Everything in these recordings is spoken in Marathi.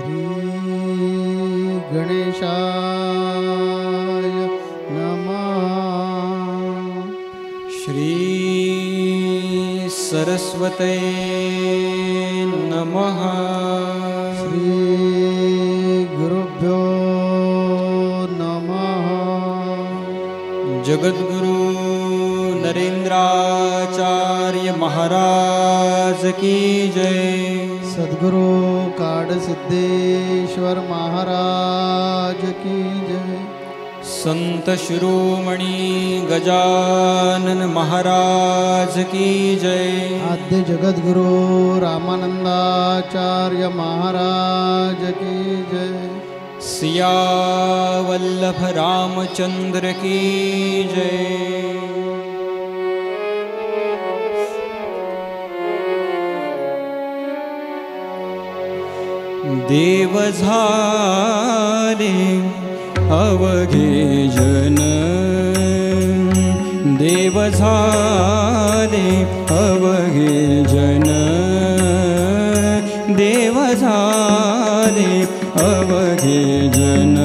श्री गणेशाय नमः। श्री सरस्वते नमः। श्री गुरुभ्यो नमः। जगद्गुरु नरेंद्राचार्य महाराज की जय। सद्गुरु काडसिद्धेश्वर महाराज की जय। संत शिरोमणि गजानन महाराज की जय। आद्य जगद्गुरु रामानंदाचार्य महाराज की जय। सियावल्लभ रामचंद्र की जय। देव झाले अवघे जन, देव झाले अवघे जन, देव झाले अवघे जन।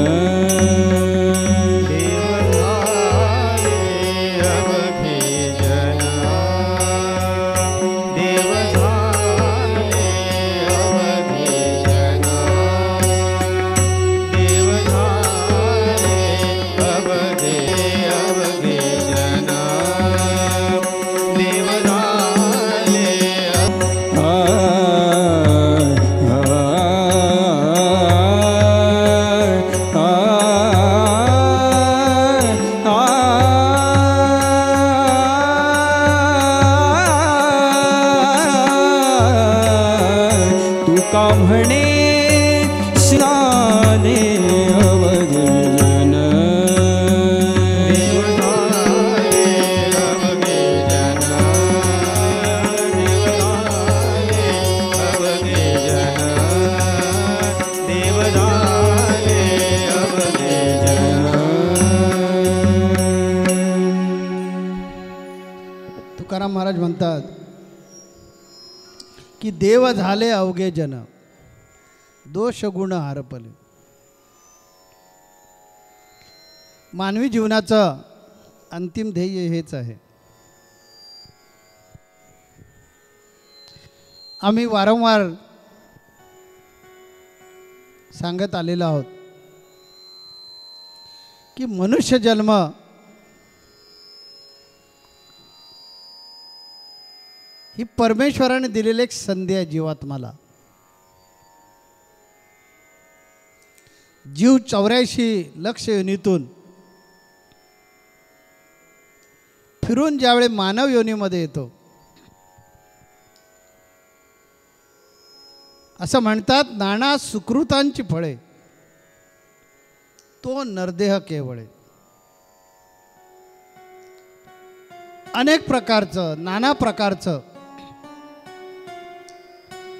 तुकाराम महाराज म्हणतात की देव झाले अवघे जन, दोष गुण हारपले. मानवी जीवनाचं अंतिम ध्येय हेच आहे. आम्ही वारंवार सांगत आलेलो आहोत की मनुष्य जन्म ही परमेश्वराने दिलेली एक संधी आहे जीवात्माला. जीव 84 लक्ष योनीतून फिरून ज्यावेळी मानव योनीमध्ये येतो, असं म्हणतात नाना सुकृतांची फळे तो नरदेह केवळे. अनेक प्रकारचं नाना प्रकारचं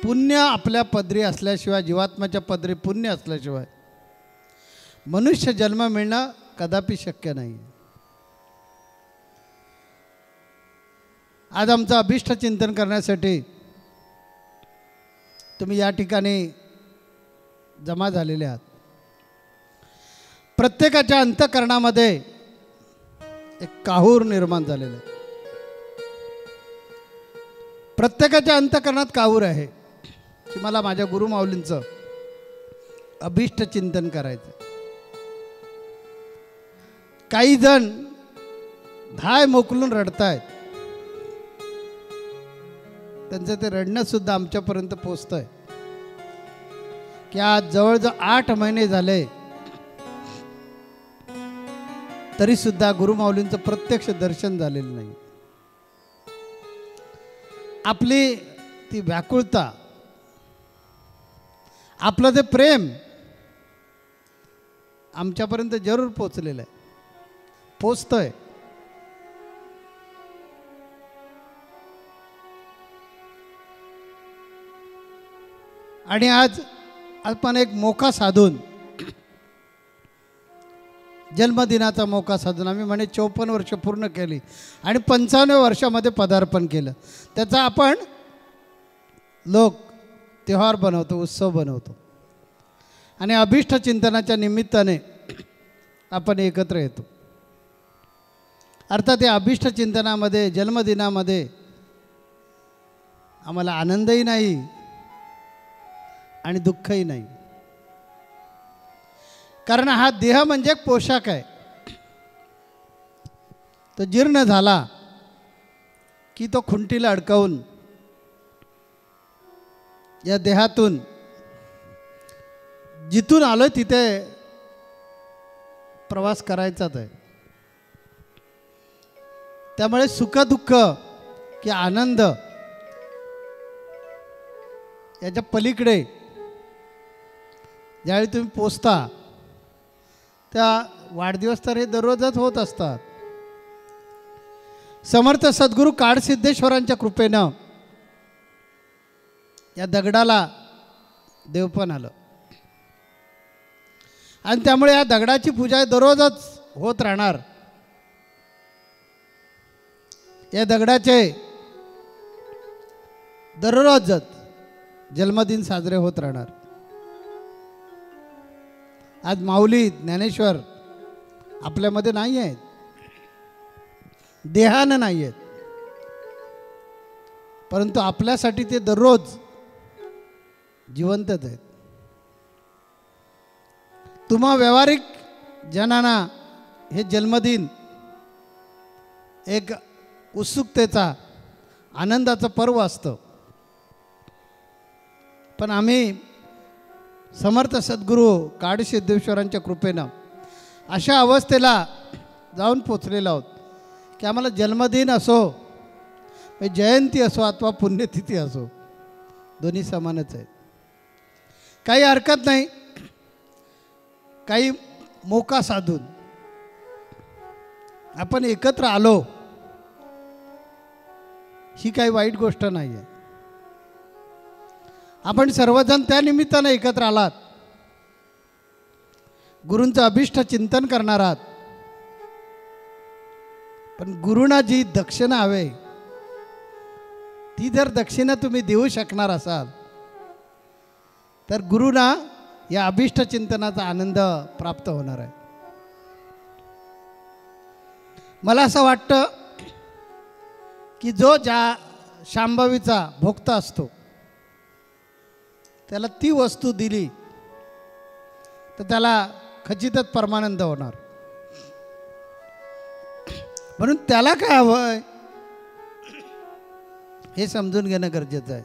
पुण्य आपल्या पदरी असल्याशिवाय, जीवात्म्याच्या पदरी पुण्य असल्याशिवाय मनुष्य जन्म मिळणं कदापि शक्य नाही. आज आमचं अभिष्ट चिंतन करण्यासाठी तुम्ही या ठिकाणी जमा झालेले आहात. प्रत्येकाच्या अंतःकरणामध्ये एक काहूर निर्माण झालेलं आहे. प्रत्येकाच्या अंतःकरणात काहूर आहे की मला माझ्या गुरुमाऊलींचं अभिष्ट चिंतन करायचं. काही जण धाय मोकलून रडतायत. त्यांचं ते रडणं सुद्धा आमच्यापर्यंत पोचतंय की आज जवळजवळ 8 महिने झाले तरी सुद्धा गुरुमाऊलींचं प्रत्यक्ष दर्शन झालेलं नाही. आपली ती व्याकुळता, आपलं ते प्रेम आमच्यापर्यंत जरूर पोचलेलं आहे, पोचतंय. आणि आज आपण एक मोका साधून, जन्मदिनाचा मोका साधून आम्ही म्हणे 54 वर्ष पूर्ण केली आणि 55व्या वर्षामध्ये पदार्पण केलं. त्याचा आपण लोक त्योहार बनवतो, उत्सव बनवतो. आणि अभिष्ट चिंतनाच्या निमित्ताने आपण एकत्र येतो. अर्थात या अभिष्ट चिंतनामध्ये जन्मदिनामध्ये आम्हाला आनंदही नाही आणि दुःखही नाही. कारण हा देह म्हणजे एक पोशाख आहे. तो जीर्ण झाला की तो खुंटीला अडकवून या देहातून जिथून आलो तिथे प्रवास करायचाच आहे. त्यामुळे सुखदुःख की आनंद याच्या पलीकडे ज्यावेळी तुम्ही पोचता त्या वाढदिवस तर हे दररोजच होत असतात. समर्थ सद्गुरू काडसिद्धेश्वरांच्या कृपेनं या दगडाला देवपण आलं आणि त्यामुळे या दगडाची पूजा दररोजच होत राहणार. या दगडाचे दररोजच जन्मदिन साजरे होत राहणार. आज माऊली ज्ञानेश्वर आपल्यामध्ये नाही आहेत, देहानं नाही आहेत, परंतु आपल्यासाठी ते दररोज जिवंतच आहेत. तुम्हा व्यावहारिक जनांना हे जन्मदिन एक उत्सुकतेचा आनंदाचं पर्व असतं, पण आम्ही समर्थ सद्गुरू काडसिद्धेश्वरांच्या कृपेनं अशा अवस्थेला जाऊन पोचलेलो आहोत की आम्हाला जन्मदिन असो, जयंती असो अथवा पुण्यतिथी असो, दोन्ही समानच आहेत. काही हरकत नाही. काही मोका साधून आपण एकत्र आलो ही काही वाईट गोष्ट नाही आहे. आपण सर्वजण त्या निमित्तानं एकत्र आलात, गुरूंचं अभिष्ट चिंतन करणार आहात. पण गुरुना जी दक्षिणा हवे ती जर दक्षिणा तुम्ही देऊ शकणार असाल तर गुरुना या अभिष्ट चिंतनाचा आनंद प्राप्त होणार आहे. मला असं वाटतं की जो ज्या शांभवीचा भोक्ता असतो त्याला ती वस्तू दिली तर त्याला खचितच परमानंद होणार. म्हणून त्याला काय हवंय हे समजून घेणं गरजेचं आहे.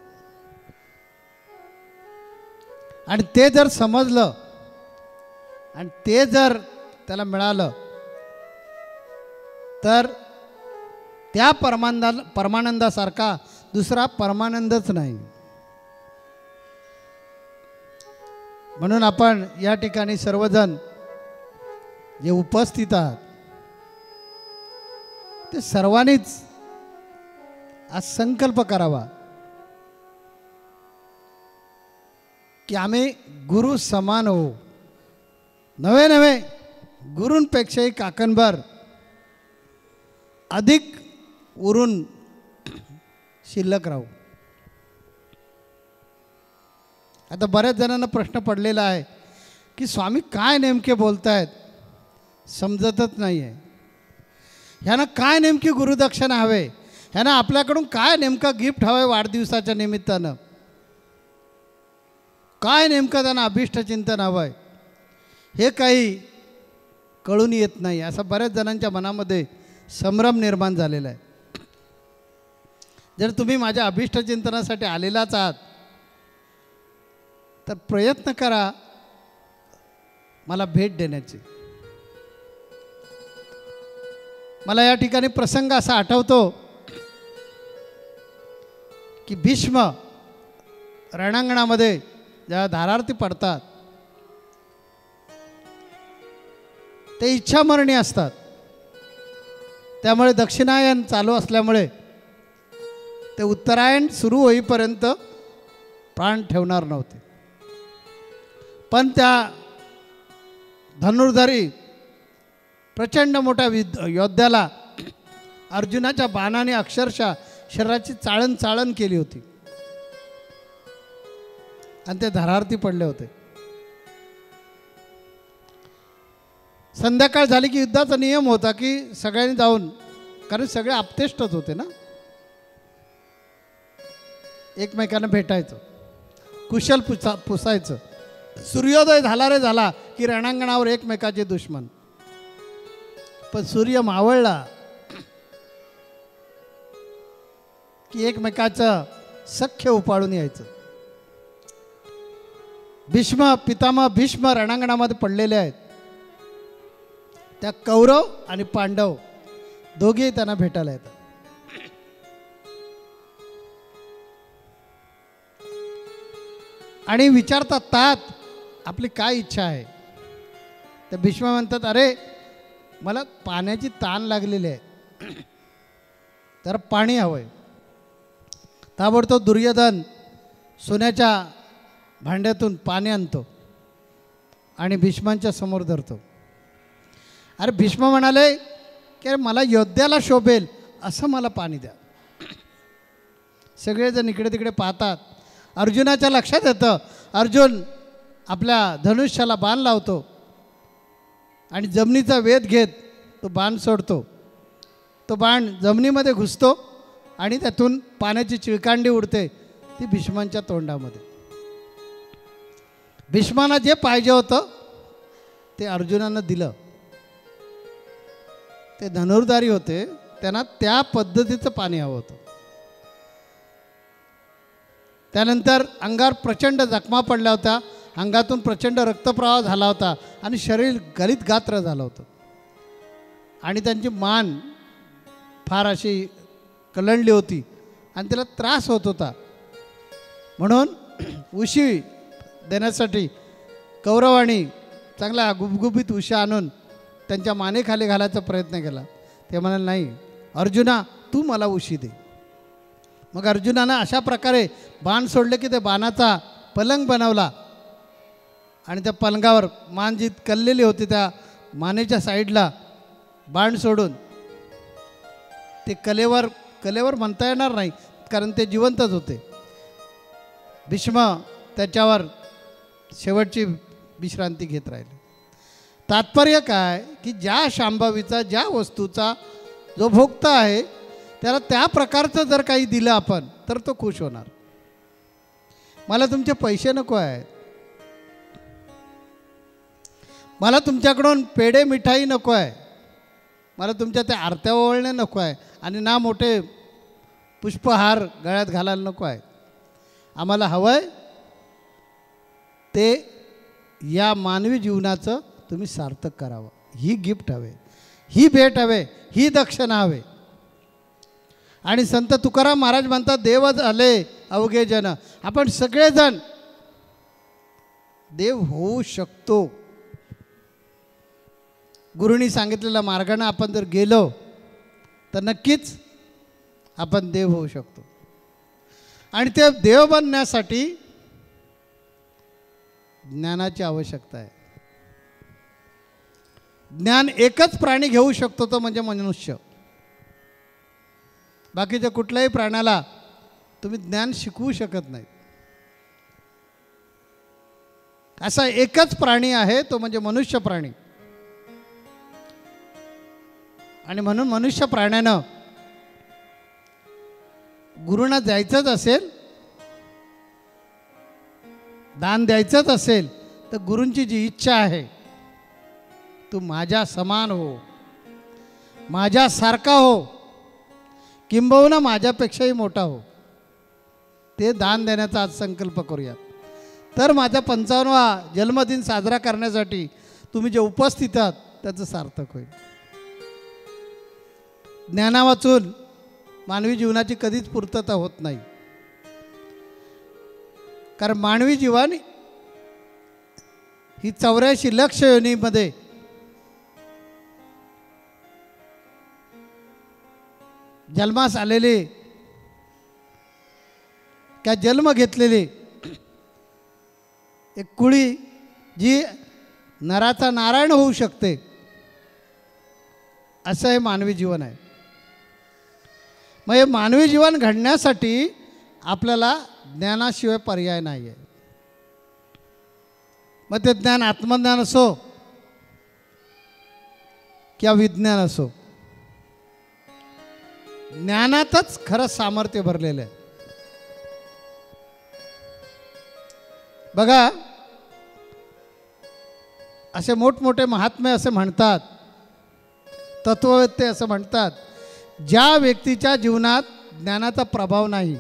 आणि ते जर समजलं आणि ते जर त्याला मिळालं तर त्या परमानंदासारखा दुसरा परमानंदच नाही. म्हणून आपण या ठिकाणी सर्वजण जे उपस्थित आहात ते सर्वांनीच आज संकल्प करावा की आम्ही गुरु समान होऊ. नवे नवे गुरूंपेक्षाही काकणभर अधिक उरून शिल्लक राहू. आता बऱ्याच जणांना प्रश्न पडलेला आहे की स्वामी काय नेमके बोलतायत, समजतच नाही आहे. ह्यांना काय नेमकी गुरुदक्षिणा हवे, ह्यांना आपल्याकडून काय नेमका गिफ्ट हवं वाढदिवसाच्या निमित्तानं, काय नेमकं त्यांना अभिष्ट चिंतन हवं आहे, हे काही कळून येत नाही. असं बऱ्याच जणांच्या मनामध्ये संभ्रम निर्माण झालेला आहे. जर तुम्ही माझ्या अभिष्ट चिंतनासाठी आलेलाच आहात तर प्रयत्न करा मला भेट देण्याची. मला या ठिकाणी प्रसंग असा आठवतो की भीष्म रणांगणामध्ये जेव्हा धारार्थी पडतात ते इच्छामरणी असतात. त्यामुळे दक्षिणायन चालू असल्यामुळे ते उत्तरायण सुरू होईपर्यंत प्राण ठेवणार नव्हते. पण त्या धनुर्धारी प्रचंड मोठ्या योद्ध्याला अर्जुनाच्या बाणाने अक्षरशः शरीराची चाळण केली होती आणि ते धारार्थी पडले होते. संध्याकाळ झाली की युद्धाचा नियम होता की सगळ्यांनी जाऊन, कारण सगळे आपतेष्टच होते ना, एकमेकांना भेटायचं, कुशल पुसायचं. सूर्योदय झाला रे झाला की रणांगणावर एकमेकाचे दुश्मन. पण सूर्य मावळला की एकमेकाचं सख्य उपाळून यायचं. भीष्म पितामह भीष्म रणांगणामध्ये पडलेले आहेत. त्या कौरव आणि पांडव दोघेही त्यांना भेटायला येतात. आणि विचारतात, तात आपली काय इच्छा आहे. तर भीष्म म्हणतात, अरे मला पाण्याची ताण लागलेली आहे, तर पाणी हवंय. ताबडतोब दुर्योधन सोन्याच्या भांड्यातून पाणी आणतो आणि भीष्मांच्या समोर धरतो. अरे भीष्म म्हणाले की अरे मला योद्ध्याला शोभेल असं मला पाणी द्या. सगळेजण इकडे तिकडे पाहतात. अर्जुनाच्या लक्षात येतं. अर्जुन आपल्या धनुष्याला बाण लावतो आणि जमिनीचा वेध घेत तो बाण सोडतो. तो बाण जमिनीमध्ये घुसतो आणि त्यातून पाण्याची चिळकांडी उडते, ती भीष्मांच्या तोंडामध्ये. भीष्मांना जे पाहिजे होतं ते अर्जुनानं दिलं. ते धनुर्धारी होते, त्यांना त्या पद्धतीचं पाणी हवं होतं. त्यानंतर अंगावर प्रचंड जखमा पडल्या होत्या, अंगातून प्रचंड रक्तप्रवाह झाला होता आणि शरीर गलित गात्र झालं होतं आणि त्यांची मान फार अशी कलंडली होती आणि त्याला त्रास होत होता. म्हणून उशी देण्यासाठी कौरवांनी चांगला गुबगुबीत उशी आणून त्यांच्या मानेखाली घालायचा प्रयत्न केला. ते म्हणाले, नाही अर्जुना तू मला उशी दे. मग अर्जुनानं अशा प्रकारे बाण सोडले की ते बाणाचा पलंग बनवला आणि त्या पलंगावर मान जी कललेली होती त्या मानेच्या साईडला बाण सोडून ते कलेवर म्हणता येणार नाही कारण ते जिवंतच होते. भीष्म त्याच्यावर शेवटची विश्रांती घेत राहिले. तात्पर्य काय की ज्या शांभवीचा ज्या वस्तूचा जो भोक्ता आहे त्याला त्या प्रकारचं जर काही दिलं आपण तर तो खुश होणार. मला तुमचे पैसे नको आहेत, मला तुमच्याकडून पेढे मिठाई नको आहे, मला तुमच्या त्या आरत्या ओवळणे नको आहे आणि ना मोठे पुष्पहार गळ्यात घालायला नको आहे. आम्हाला हवं आहे ते या मानवी जीवनाचं तुम्ही सार्थक करावं. ही गिफ्ट हवे, ही भेट हवे, ही दक्षिणा हवे. आणि संत तुकाराम महाराज म्हणतात, देव झाले अवघे जन. आपण सगळेजण देव होऊ शकतो. गुरुनी सांगितलेल्या मार्गाने आपण जर गेलो तर नक्कीच आपण देव होऊ शकतो. आणि ते देव बनण्यासाठी ज्ञानाची आवश्यकता आहे. ज्ञान एकच प्राणी घेऊ शकतो तो म्हणजे मनुष्य. बाकीच्या कुठल्याही प्राण्याला तुम्ही ज्ञान शिकवू शकत नाही. असा एकच प्राणी आहे तो म्हणजे मनुष्य प्राणी. आणि म्हणून मनुष्य प्राण्यानं गुरुंना जायचंच असेल, दान द्यायचंच असेल तर गुरूंची जी इच्छा आहे तू माझ्या समान हो, माझ्यासारखा हो, किंबहुना माझ्यापेक्षाही मोठा हो, ते दान देण्याचा आज संकल्प करूया. तर माझा 55वा जन्मदिन साजरा करण्यासाठी तुम्ही जे उपस्थित आहात त्याचं सार्थक होईल. ज्ञाना वाचून मानवी जीवनाची कधीच पूर्तता होत नाही. कारण मानवी जीवन ही 84 लक्ष योनीमध्ये जन्मास आलेले त्या जन्म घेतलेले एक कुळी जी नराचा नारायण होऊ शकते असं हे मानवी जीवन आहे. मग हे मानवी जीवन घडण्यासाठी आपल्याला ज्ञानाशिवाय पर्याय नाही आहे. मग ते ज्ञान आत्मज्ञान असो किंवा विज्ञान असो, ज्ञानातच खरं सामर्थ्य भरलेलं आहे. बघा, असे मोठमोठे महात्मे असे म्हणतात, तत्ववेत्ते असं म्हणतात, ज्या व्यक्तीच्या जीवनात ज्ञानाचा प्रभाव नाही,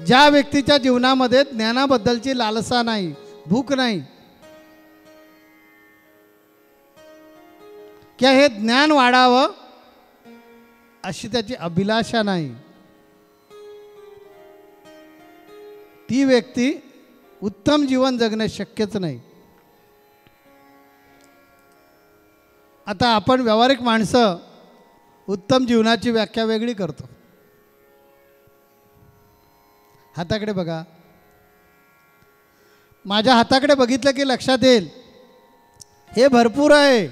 ज्या व्यक्तीच्या जीवनामध्ये ज्ञानाबद्दलची लालसा नाही, भूक नाही, किंवा हे ज्ञान वाढावं अशी त्याची अभिलाषा नाही, ती व्यक्ती उत्तम जीवन जगणे शक्यच नाही. आता आपण व्यावहारिक माणसं उत्तम जीवनाची व्याख्या वेगळी करतो. हाताकडे बघा, माझ्या हाताकडे बघितलं की लक्षात येईल हे भरपूर आहे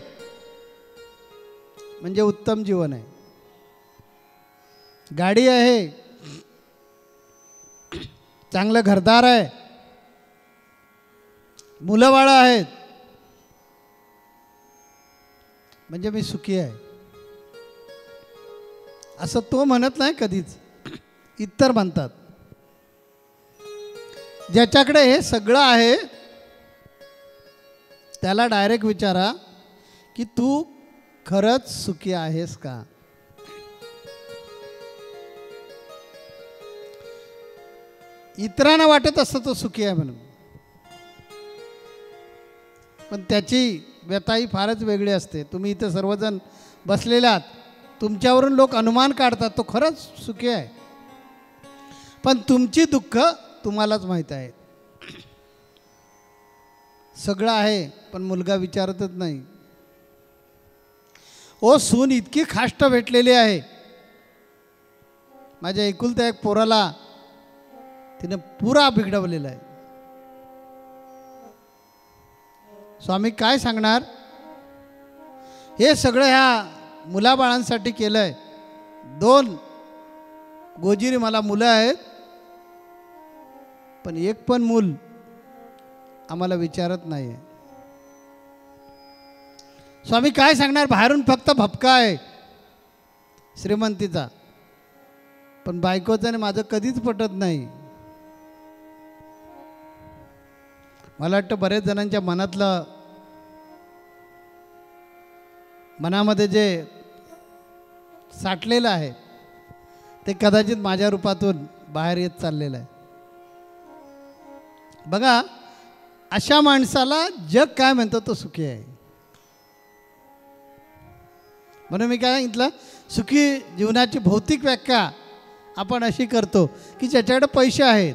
म्हणजे उत्तम जीवन आहे. गाडी आहे, चांगलं घरदार आहे, मुलं बाळं आहेत म्हणजे मी सुखी आहे असं तो म्हणत नाही कधीच. इतर म्हणतात. ज्याच्याकडे हे सगळं आहे त्याला डायरेक्ट विचारा की तू खरंच सुखी आहेस का. इतरांना वाटत असतं तो सुखी आहे म्हणून, पण त्याची व्यथाही फारच वेगळी असते. तुम्ही इथं सर्वजण बसलेले आहात, तुमच्यावरून लोक अनुमान काढतात तो खरंच सुखी आहे, पण तुमची दुःख तुम्हालाच माहीत आहे. सगळं आहे पण मुलगा विचारतच नाही. ओ सून इतकी खाष्ट भेटलेली आहे, माझ्या एकुलत्या एक पोराला तिने पुरा बिघडवलेला आहे. स्वामी काय सांगणार, हे सगळं ह्या मुलाबाळांसाठी केलं आहे. 2 गोजिरी मला मुलं आहेत, पण एक पण मूल आम्हाला विचारत नाही आहे. स्वामी काय सांगणार, बाहेरून फक्त भपका आहे श्रीमंतीचा, पण बायकोचं आणि माझं कधीच पटत नाही. मला वाटतं बरेच जणांच्या मनामध्ये जे साठलेलं आहे ते कदाचित माझ्या रूपातून बाहेर येत चाललेलं आहे. बघा, अशा माणसाला जग काय म्हणतो तो सुखी आहे. म्हणून मी काय सांगितलं, सुखी जीवनाची भौतिक व्याख्या आपण अशी करतो की ज्याच्याकडे पैसे आहेत,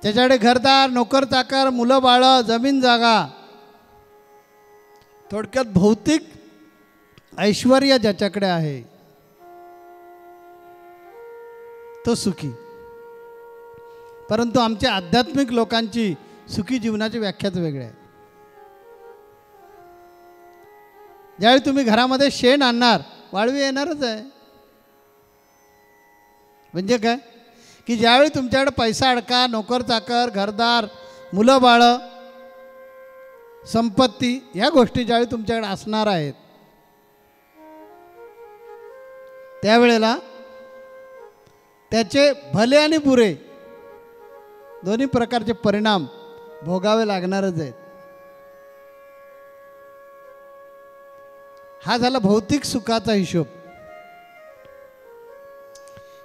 त्याच्याकडे घरदार, नोकर चाकर, मुलं बाळं, जमीन जागा, थोडक्यात भौतिक ऐश्वर्य ज्याच्याकडे आहे तो सुखी. परंतु आमच्या आध्यात्मिक लोकांची सुखी जीवनाची व्याख्याच वेगळी आहे. ज्यावेळी तुम्ही घरामध्ये शेण आणणार, वाळवी येणारच आहे. म्हणजे काय की ज्यावेळी तुमच्याकडे पैसा अडका, नोकर चाकर, घरदार, मुलं बाळं, संपत्ती, ह्या गोष्टी ज्यावेळी तुमच्याकडे असणार आहेत, त्यावेळेला त्याचे भले आणि बुरे दोन्ही प्रकारचे परिणाम भोगावे लागणारच आहेत. हा झाला भौतिक सुखाचा हिशोब.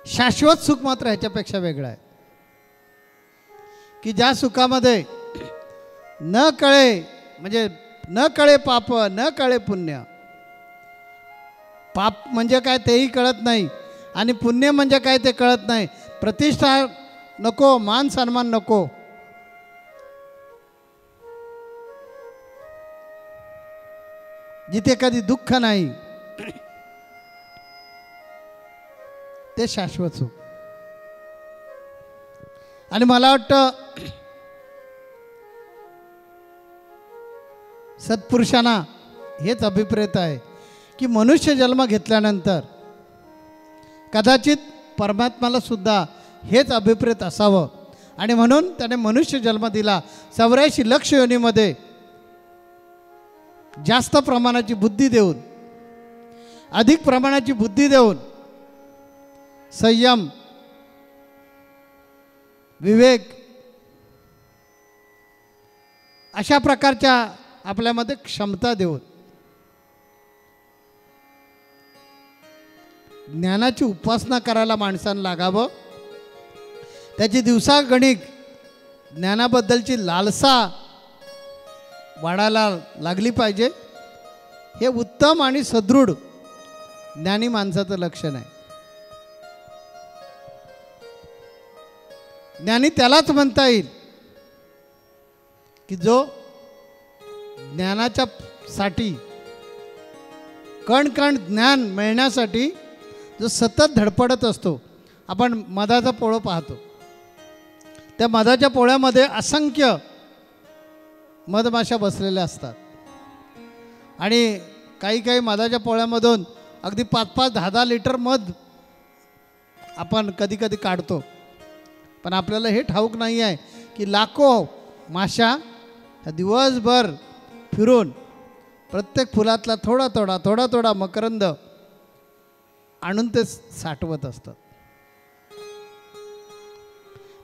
शाश्वत सुख मात्र ह्याच्यापेक्षा वेगळं आहे की ज्या सुखामध्ये न कळे, म्हणजे न कळे पाप, न कळे पुण्य. पाप म्हणजे काय तेही कळत नाही आणि पुण्य म्हणजे काय ते कळत नाही. प्रतिष्ठा नको, मान सन्मान नको, जिथे कधी दुःख नाही, ते शाश्वत सुख. आणि मला वाटतं सत्पुरुषांना हेच अभिप्रेत आहे की मनुष्य जन्म घेतल्यानंतर कदाचित परमात्म्याला सुद्धा हेच अभिप्रेत असावं आणि म्हणून त्याने मनुष्य जन्म दिला. 84 लक्ष योनीमध्ये जास्त प्रमाणाची बुद्धी देऊन, अधिक प्रमाणाची बुद्धी देऊन, संयम, विवेक अशा प्रकारच्या आपल्यामध्ये क्षमता देऊन ज्ञानाची उपासना करायला माणसानं लागावं. त्याची दिवसागणिक ज्ञानाबद्दलची लालसा वाढायला लागली पाहिजे. हे उत्तम आणि सदृढ ज्ञानी माणसाचं लक्षण आहे. ज्ञानी त्यालाच म्हणता येईल की जो ज्ञानाच्या साठी कण ज्ञान मिळण्यासाठी जो सतत धडपडत असतो. आपण मधाचा पोळं पाहतो, त्या मधाच्या पोळ्यामध्ये असंख्य मधमाशा बसलेल्या असतात आणि काही मधाच्या पोळ्यामधून अगदी 5-5, 10-10 लिटर मध आपण कधी कधी काढतो. पण आपल्याला हे ठाऊक नाही आहे की लाखो माशा दिवसभर फिरून प्रत्येक फुलातला थोडा थोडा मकरंद आणून ते साठवत असतात.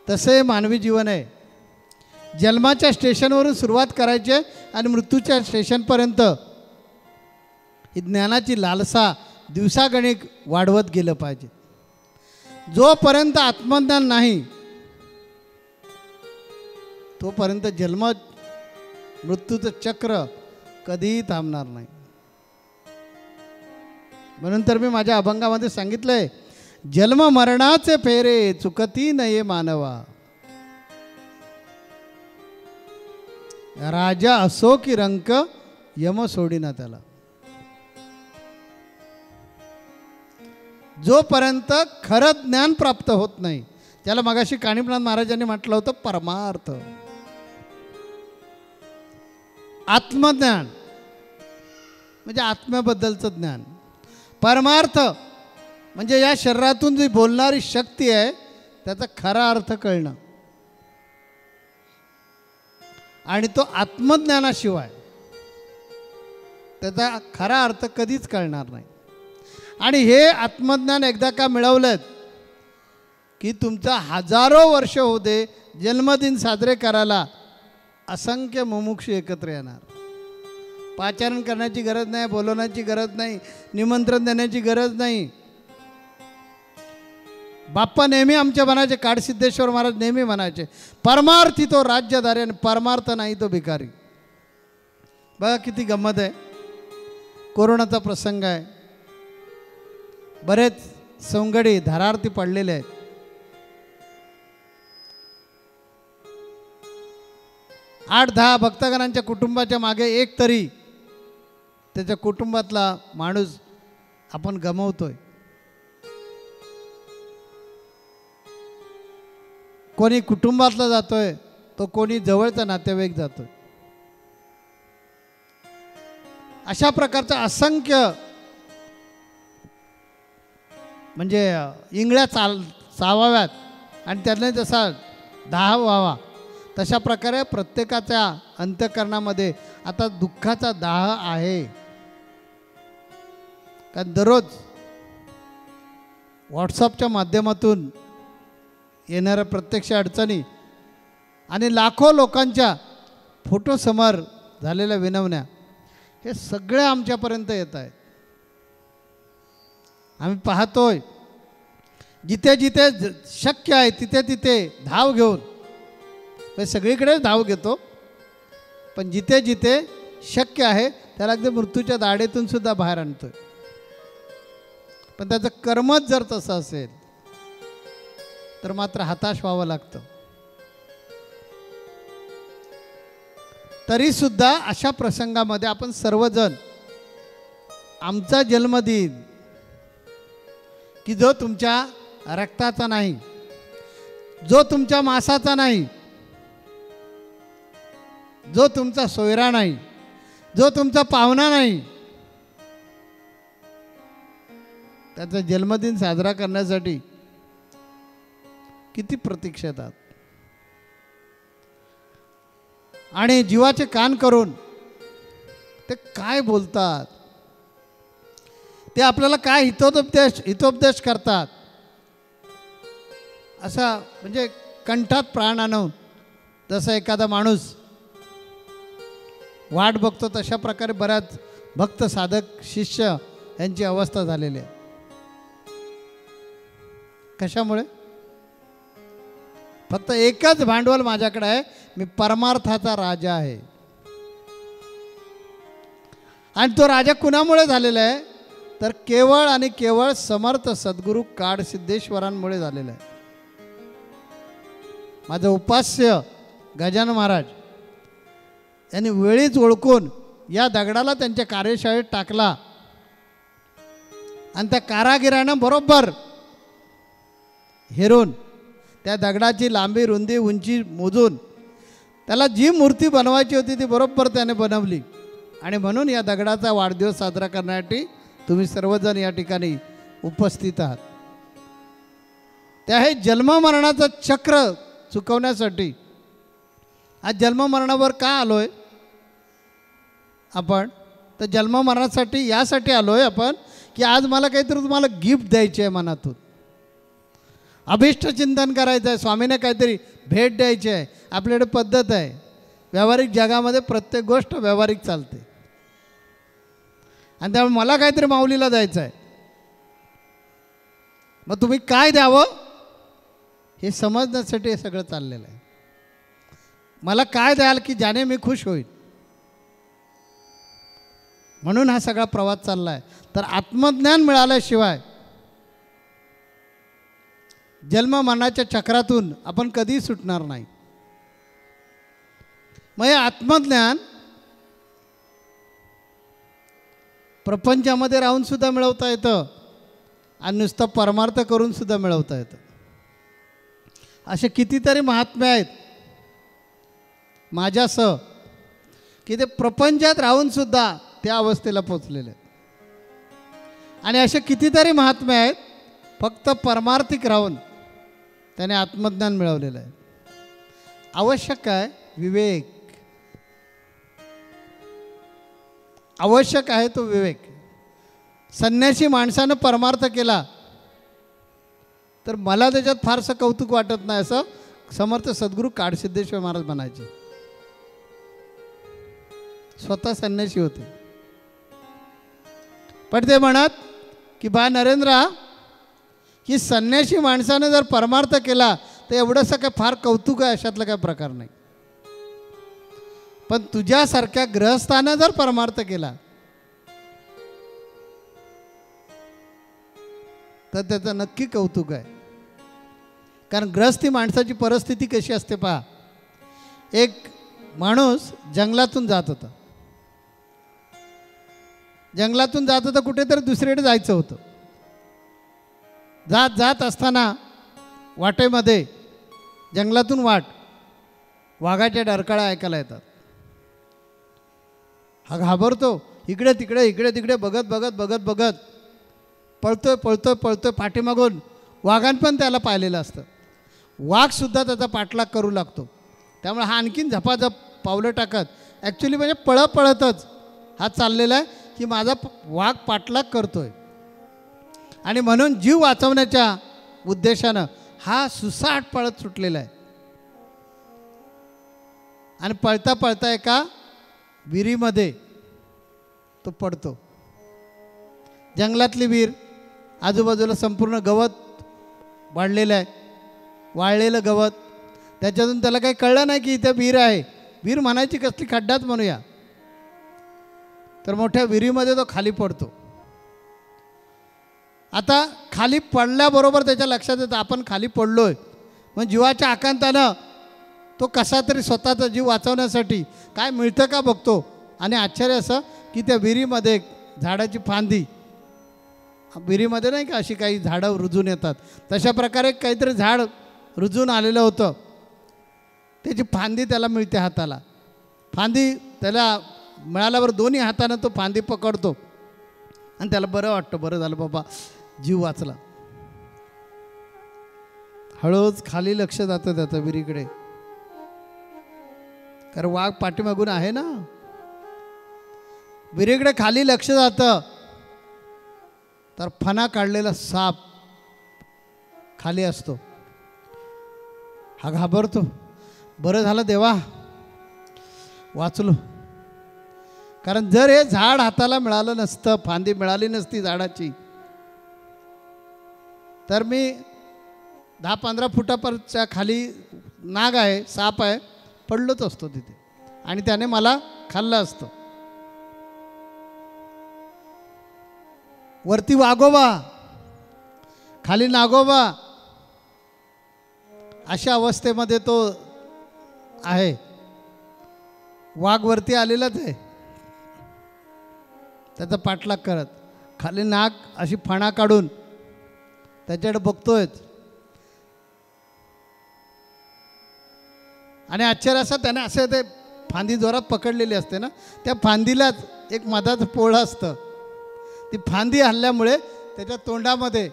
तसे मानवी जीवन आहे. जन्माच्या स्टेशनवरून सुरुवात करायची आणि मृत्यूच्या स्टेशनपर्यंत ही ज्ञानाची लालसा दिवसागणिक वाढवत गेलं पाहिजे. जोपर्यंत आत्मज्ञान नाही तोपर्यंत जन्म मृत्यूचं चक्र कधीही थांबणार नाही. म्हणून तर मी माझ्या अभंगामध्ये सांगितलंय, जन्म मरणाचे फेरे चुकती नये मानवा, राजा असो की रंक यम सोडीना त्याला. जोपर्यंत खरं ज्ञान प्राप्त होत नाही, त्याला मगाशी कानिपनाथ महाराजांनी म्हटलं होतं परमार्थ, आत्मज्ञान म्हणजे आत्म्याबद्दलचं ज्ञान. परमार्थ म्हणजे या शरीरातून जी बोलणारी शक्ती आहे त्याचा खरा अर्थ कळणं. आणि तो आत्मज्ञानाशिवाय त्याचा खरा अर्थ कधीच कळणार नाही. आणि हे आत्मज्ञान एकदा का मिळवलं की तुमचा हजारो वर्ष होऊ दे, जन्मदिन साजरे करायला असंख्य मुमुक्षु एकत्र येणार. पाचारण करण्याची गरज नाही, बोलवण्याची गरज नाही, निमंत्रण देण्याची गरज नाही. बाप्पा नेहमी आमच्या म्हणायचे, काडसिद्धेश्वर महाराज नेहमी म्हणायचे, परमार्थी तो राज्यधारी आणि परमार्थ नाही तो भिकारी. बघा किती गंमत आहे. कोरोनाचा प्रसंग आहे, बरेच सवंगडी धारार्थी पडलेले आहेत. आठ 10 भक्तगणांच्या कुटुंबाच्या मागे एक तरी त्याच्या कुटुंबातला माणूस आपण गमावतोय. कोणी कुटुंबातला जातोय, तो कोणी जवळचा नातेवाईक जातोय. अशा प्रकारचा असंख्य म्हणजे इंगळ्या चावाव्यात आणि त्यातल्या जसा दाह व्हावा, तशा प्रकारे प्रत्येकाच्या अंतःकरणामध्ये आता दुःखाचा दाह आहे. कारण दररोज व्हॉट्सअपच्या माध्यमातून येणाऱ्या प्रत्यक्ष अडचणी आणि लाखो लोकांच्या फोटोसमोर झालेल्या विनवण्या हे सगळे आमच्यापर्यंत येत आहेत. आम्ही पाहतोय, जिथे जिथे शक्य आहे तिथे तिथे धाव घेऊन, सगळीकडे धाव घेतो, पण जिथे जिथे शक्य आहे त्याला अगदी मृत्यूच्या दाढेतून सुद्धा बाहेर आणतोय. पण त्याचं कर्मच जर तसं असेल तर मात्र हताश व्हावं लागतं. तरी सुद्धा अशा प्रसंगामध्ये आपण सर्वजण आमचा जन्मदिन की जो तुमच्या रक्ताचा नाही, जो तुमच्या मांसाचा नाही, जो तुमचा सोयरा नाही, जो तुमचा पाहुणा नाही, त्याचा जन्मदिन साजरा करण्यासाठी किती प्रतीक्षेत आहात. आणि जीवाचे कान करून ते काय बोलतात, ते आपल्याला काय हितोपदेश करतात, असा म्हणजे कंठात प्राण आणून जसं एखादा माणूस वाट बघतो तशा प्रकारे बऱ्याच भक्त साधक शिष्य यांची अवस्था झालेली आहे. कशामुळे? फक्त एकच भांडवल माझ्याकडे आहे, मी परमार्थाचा राजा आहे. आणि तो राजा कुणामुळे झालेला आहे? तर केवळ आणि केवळ समर्थ सद्गुरू काडसिद्धेश्वरांमुळे झालेला आहे. माझं उपास्य गजानन महाराज यांनी वेळीच ओळखून या दगडाला त्यांच्या कार्यशाळेत टाकला आणि त्या कारागिरानं बरोबर हेरून त्या दगडाची लांबी रुंदी उंची मोजून त्याला जी मूर्ती बनवायची होती ती बरोबर त्याने बनवली. आणि म्हणून या दगडाचा वाढदिवस साजरा करण्यासाठी तुम्ही सर्वजण या ठिकाणी उपस्थित आहात. त्या हे जन्ममरणाचं चक्र चुकवण्यासाठी आज जन्ममरणावर का आलोय आपण? तर जन्ममरणासाठी यासाठी आलोय आपण की आज मला काहीतरी तुम्हाला गिफ्ट द्यायची आहे, मनातून अभिष्ट चिंतन करायचं आहे, स्वामीने काहीतरी भेट द्यायची आहे. आपल्याकडे पद्धत आहे, व्यावहारिक जगामध्ये प्रत्येक गोष्ट व्यावहारिक चालते आणि त्यामुळे मला काहीतरी माऊलीला द्यायचं आहे. मग तुम्ही काय द्यावं हे समजण्यासाठी हे सगळं चाललेलं आहे. मला काय द्याल की ज्याने मी खुश होईल, म्हणून हा सगळा प्रवास चालला आहे. तर आत्मज्ञान मिळाल्याशिवाय जन्म मरणाच्या चक्रातून आपण कधीही सुटणार नाही. मग हे आत्मज्ञान प्रपंचामध्ये राहून सुद्धा मिळवता येतं आणि नुसतं परमार्थ करून सुद्धा मिळवता येतं. असे कितीतरी महात्मे आहेत माझ्यासह की ते प्रपंचात राहून सुद्धा त्या अवस्थेला पोचलेले आहेत. आणि असे कितीतरी महात्मे आहेत फक्त परमार्थिक राहून त्याने आत्मज्ञान मिळवलेलं आहे. आवश्यक आहे विवेक, आवश्यक आहे तो विवेक. संन्यासी माणसानं परमार्थ केला तर मला त्याच्यात फारसं कौतुक वाटत नाही, असं समर्थ सद्गुरू काडसिद्धेश्वर महाराज म्हणायचे. स्वतः संन्यासी होते, पण ते म्हणत की बा नरेंद्रा, की संन्यासी माणसाने जर परमार्थ केला तर एवढंसं काय फार कौतुक आहे अशातला काय प्रकार नाही. पण तुझ्यासारख्या गृहस्थानं जर परमार्थ केला तर त्याचं नक्की कौतुक आहे. कारण गृहस्थी माणसाची परिस्थिती कशी असते पहा. एक माणूस जंगलातून जात होता, जंगलातून जात होता कुठेतरी दुसरीकडे जायचं होतं. जात जात असताना वाटेमध्ये जंगलातून वाघाच्या डरकाळ्या ऐकायला येतात. हा घाबरतो, इकडे तिकडे बघत पळतोय पाठीमागून वाघान पण त्याला पाहिलेलं असतं. वाघसुद्धा त्याचा पाठलाग करू लागतो. त्यामुळे हा आणखीन झपाझप पावलं टाकत ॲक्च्युली म्हणजे पळतच हा चाललेला आहे की माझा वाघ पाठलाग करतोय. आणि म्हणून जीव वाचवण्याच्या उद्देशानं हा सुसाट पळत सुटलेला आहे. आणि पळता पळता एका विहिरीमध्ये तो पडतो. जंगलातली विहीर, आजूबाजूला संपूर्ण गवत वाढलेलं आहे, वाळलेलं गवत. त्याच्यातून त्याला काही कळलं नाही की इथे विहीर आहे. विहीर म्हणायची कसली, खड्डाच म्हणूया. तर मोठ्या विहिरीमध्ये तो खाली पडतो. आता खाली पडल्याबरोबर त्याच्या लक्षात येतं आपण खाली पडलोय. मग जीवाच्या आकांतानं तो कसा तरी स्वतःचा जीव वाचवण्यासाठी काय मिळतं का बघतो. आणि आश्चर्य असं की त्या विहिरीमध्ये झाडाची फांदी, विहिरीमध्ये नाही का अशी काही झाडं रुजून येतात, तशा प्रकारे काहीतरी झाड रुजून आलेलं होतं. त्याची फांदी त्याला मिळते हाताला. फांदी त्याला मिळाल्यावर दोन्ही हातानं तो फांदी पकडतो आणि त्याला बरं वाटतं, बरं झालं बाबा जीव वाचला. हळूच खाली लक्ष जातं त्याचं विहिरीकडे. कारण वाघ पाठीमागून आहे ना. विहिरीकडे खाली लक्ष जातं तर फणा काढलेला साप खाली असतो. हा घाबरतो. बरं झालं देवा वाचलो. कारण जर हे झाड हाताला मिळालं नसतं, फांदी मिळाली नसती झाडाची, तर मी 10-15 फुटापर्यंतच्या खाली नाग आहे, साप आहे, पडलोच असतो तिथे आणि त्याने मला खाल्लं असतं. वरती वाघोबा, खाली नागोबा, अशा अवस्थेमध्ये तो आहे. वाघ वरती आलेलाच आहे त्याचा पाठलाग करत. खाली नाग अशी फणा काढून त्याच्याकडे बघतोय. आणि आश्चर्य असं त्याने असं ते फांदी जोरात पकडलेली असते ना, त्या फांदीलाच एक मधाचं पोळं असतं. ती फांदी हल्ल्यामुळे त्याच्या तोंडामध्ये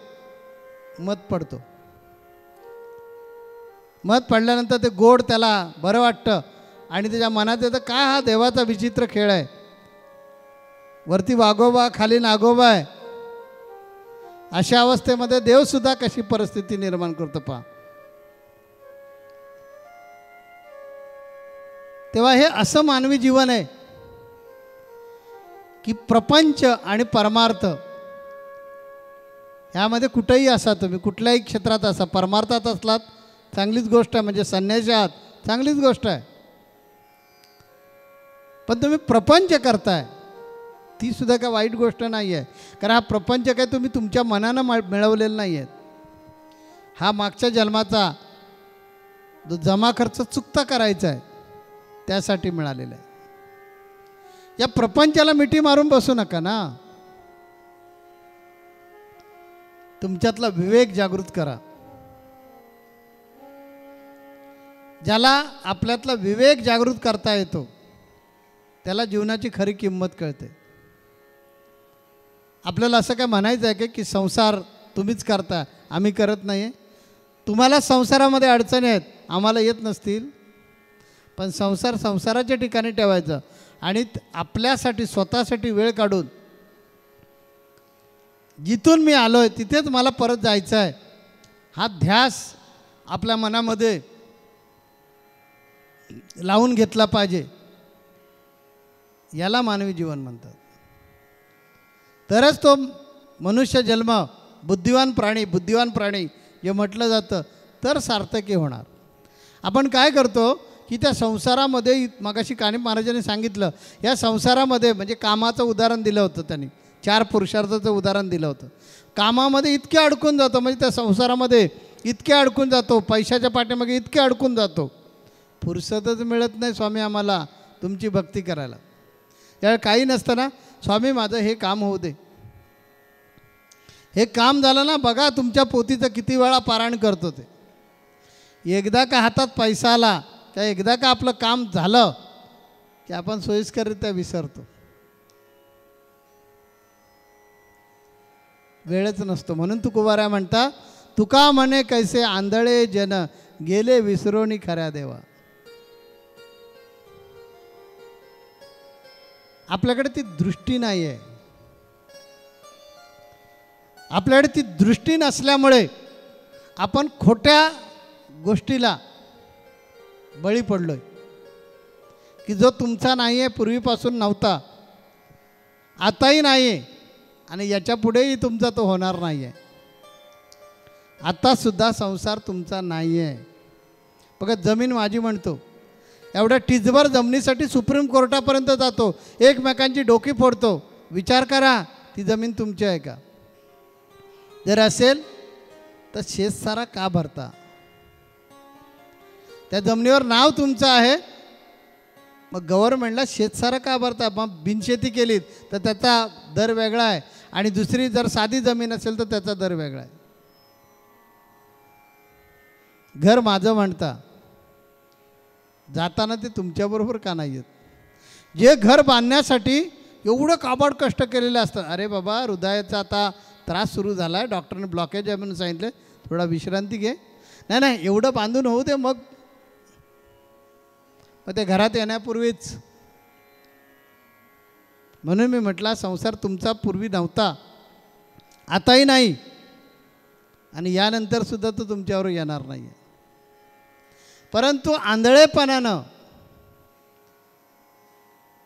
मध पडतो. मध पडल्यानंतर ते गोड त्याला बरं वाटतं आणि त्याच्या मनात येतं काय हा देवाचा विचित्र खेळ आहे. वरती वाघोबा, खाली नागोबा आहे. अशा अवस्थेमध्ये देवसुद्धा कशी परिस्थिती निर्माण करतो पहा. तेव्हा हे असं मानवी जीवन आहे की प्रपंच आणि परमार्थ यामध्ये कुठेही असा, तुम्ही कुठल्याही क्षेत्रात असा, परमार्थात असलात चांगलीच गोष्ट आहे, म्हणजे संन्यासी आहात चांगलीच गोष्ट आहे. पण तुम्ही प्रपंच करताय ती सुद्धा काय वाईट गोष्ट नाही आहे. कारण हा प्रपंच काय तुम्ही तुमच्या मनानं मिळवलेला नाही आहे. हा मागच्या जन्माचा जो जमा खर्च चुकता करायचा आहे त्यासाठी मिळालेला आहे. या प्रपंचाला मिठी मारून बसू नका ना. तुमच्यातला विवेक जागृत करा. ज्याला आपल्यातला विवेक जागृत करता येतो त्याला जीवनाची खरी किंमत कळते. आपल्याला असं काय म्हणायचं आहे की संसार तुम्हीच करता, आम्ही करत नाही आहे. तुम्हाला संसारामध्ये अडचणी आहेत, आम्हाला येत नसतील, पण संसार संसाराच्या ठिकाणी ठेवायचं आणि आपल्यासाठी स्वतःसाठी वेळ काढून जिथून मी आलो आहे तिथेच मला परत जायचं आहे हा ध्यास आपल्या मनामध्ये लावून घेतला पाहिजे. याला मानवी जीवन म्हणतात. तरच तो मनुष्य जन्म बुद्धिवान प्राणी जे म्हटलं जातं तर सार्थकी होणार. आपण काय करतो की त्या संसारामध्ये, मगाशी कानिफ महाराजांनी सांगितलं, या संसारामध्ये म्हणजे कामाचं उदाहरण दिलं होतं त्यांनी, 4 पुरुषार्थाचं उदाहरण दिलं होतं. कामामध्ये इतके अडकून जातो, म्हणजे त्या संसारामध्ये इतके अडकून जातो, पैशाच्या पाठीमागे इतके अडकून जातो, फुरसतच मिळत नाही स्वामी आम्हाला तुमची भक्ती करायला. त्यावेळी काही नसतं ना, स्वामी माझं हे काम होऊ दे, हे काम झालं ना बघा तुमच्या पोथीचं किती वेळा पारायण करतो ते. एकदा का हातात पैसा आला का, एकदा का आपलं काम झालं की आपण सोयीस्कररित्या विसरतो, वेळच नसतो. म्हणून तुकोबाराय म्हणता, तुका म्हणे कैसे आंधळे जन गेले विसरोनी खऱ्या देवा. आपल्याकडे ती दृष्टी नाही आहे. आपल्याकडे ती दृष्टी नसल्यामुळे आपण खोट्या गोष्टीला बळी पडलोय की जो तुमचा नाही आहे, पूर्वीपासून नव्हता, आताही नाही आहे आणि याच्या पुढेही तुमचा तो होणार नाही आहे. आतासुद्धा संसार तुमचा नाही आहे. बघा जमीन माझी म्हणतो, एवढ्या टिचभर जमिनीसाठी सुप्रीम कोर्टापर्यंत जातो, एकमेकांची डोकी फोडतो. विचार करा ती जमीन तुमची आहे का? जर असेल तर शेतसारा का भरता? त्या जमिनीवर नाव तुमचं आहे, मग गव्हर्नमेंटला शेतसारा का भरता? मग बिनशेती केलीत तर त्याचा दर वेगळा आहे आणि दुसरी जर साधी जमीन असेल तर त्याचा दर वेगळा आहे. घर माझं म्हणता, जाताना ते तुमच्याबरोबर का नाही येत? जे घर बांधण्यासाठी एवढं काबाड कष्ट केलेलं असतं, अरे बाबा हृदयाचा आता त्रास सुरू झाला आहे, डॉक्टरने ब्लॉकेज आहे म्हणून सांगितलं, थोडा विश्रांती घे. नाही एवढं बांधून होऊ दे, मग मग ते घरात येण्यापूर्वीच. म्हणून मी म्हटला संसार तुमचा पूर्वी नव्हता, आताही नाही, आणि यानंतर सुद्धा तो तुमच्यावर येणार नाही आहे. परंतु आंधळेपणानं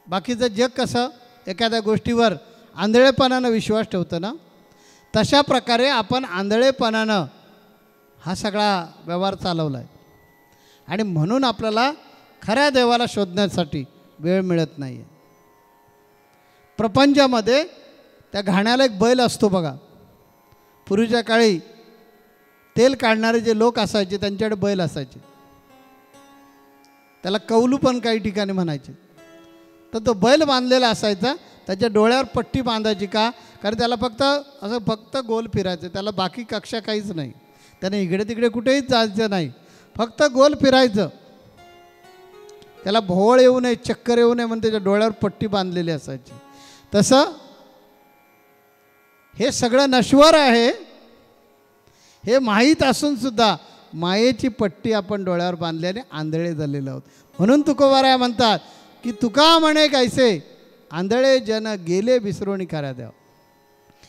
बाकीचं जग कसं एखाद्या गोष्टीवर आंधळेपणानं विश्वास ठेवतं ना, तशा प्रकारे आपण आंधळेपणानं हा सगळा व्यवहार चालवला आहे. आणि म्हणून आपल्याला खऱ्या देवाला शोधण्यासाठी वेळ मिळत नाही आहे. प्रपंचामध्ये त्या घाण्याला एक बैल असतो बघा. पूर्वीच्या काळी तेल काढणारे जे लोक असायचे त्यांच्याकडे बैल असायचे. त्याला कौलू पण काही ठिकाणी म्हणायचे. तर तो बैल बांधलेला असायचा, त्याच्या डोळ्यावर पट्टी बांधायची. का? कारण त्याला फक्त गोल फिरायचं, त्याला बाकी कक्षा काहीच नाही. त्याने इकडे तिकडे कुठेही जायचं नाही, फक्त गोल फिरायचं. त्याला भोवळ येऊ नये, चक्कर येऊ नये म्हणून त्याच्या डोळ्यावर पट्टी बांधलेली असायची. तसं हे सगळं नश्वर आहे हे माहीत असूनसुद्धा मायेची पट्टी आपण डोळ्यावर बांधल्याने आंधळे झालेलो आहोत. म्हणून तुकोबाराया म्हणतात की तुका म्हणे कैसे आंधळे जन गेले विसरून खऱ्या देव.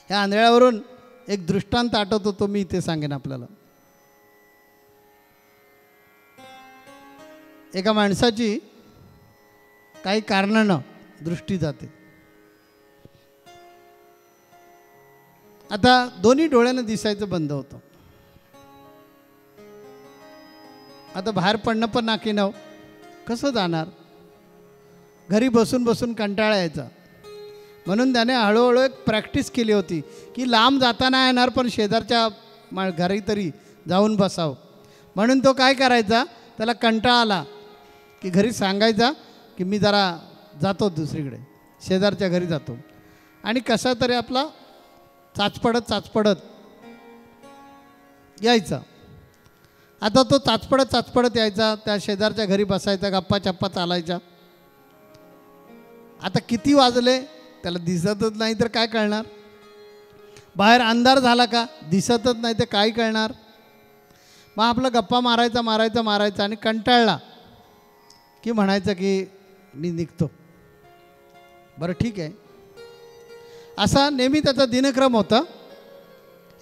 ह्या आंधळ्यावरून एक दृष्टांत आठवतो, तो मी इथे सांगेन आपल्याला. एका माणसाची काही कारणानं दृष्टी जाते. आता दोन्ही डोळ्यानं दिसायचं बंद होतं. आता बाहेर पडणं पण नाकी नाव, कसं जाणार? घरी बसून बसून कंटाळा यायचा. म्हणून त्याने हळूहळू एक प्रॅक्टिस केली होती की लांब जाताना येणार पण शेजारच्या घरी तरी जाऊन बसावं. म्हणून तो काय करायचा, त्याला कंटाळा आला की घरी सांगायचा की मी जरा जातो दुसरीकडे, शेजारच्या घरी जातो, आणि कसा तरी आपला चाचपडत यायचा. आता तो चाचपडत यायचा, त्या शेजारच्या घरी बसायचा, गप्पा चप्पा चालायच्या. आता किती वाजले त्याला दिसतच नाही तर काय कळणार? बाहेर अंधार झाला का दिसतच नाही तर काय कळणार? मग आपला गप्पा मारायचा आणि कंटाळला की म्हणायचं की मी निघतो. बरं ठीक आहे. असा नेहमी त्याचा दिनक्रम होता.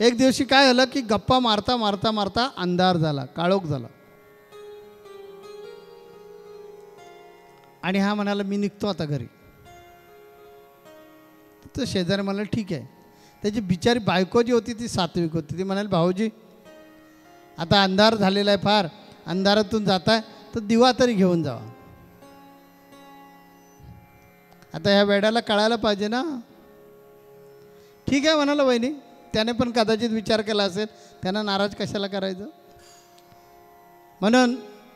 एक दिवशी काय झालं की गप्पा मारता अंधार झाला, काळोख झाला, आणि हा म्हणाला मी निघतो आता घरी. तर शेजारी म्हणाले ठीक आहे. त्याची बिचारी बायको जी होती ती सात्विक होती. ती म्हणाली भाऊजी आता अंधार झालेला आहे, फार अंधारातून जाताय तर दिवा तरी घेऊन जावा. आता ह्या वेड्याला कळायला पाहिजे ना. ठीक आहे म्हणाला वहिनी. त्याने पण कदाचित विचार केला असेल, त्यांना नाराज कशाला करायचं. म्हणून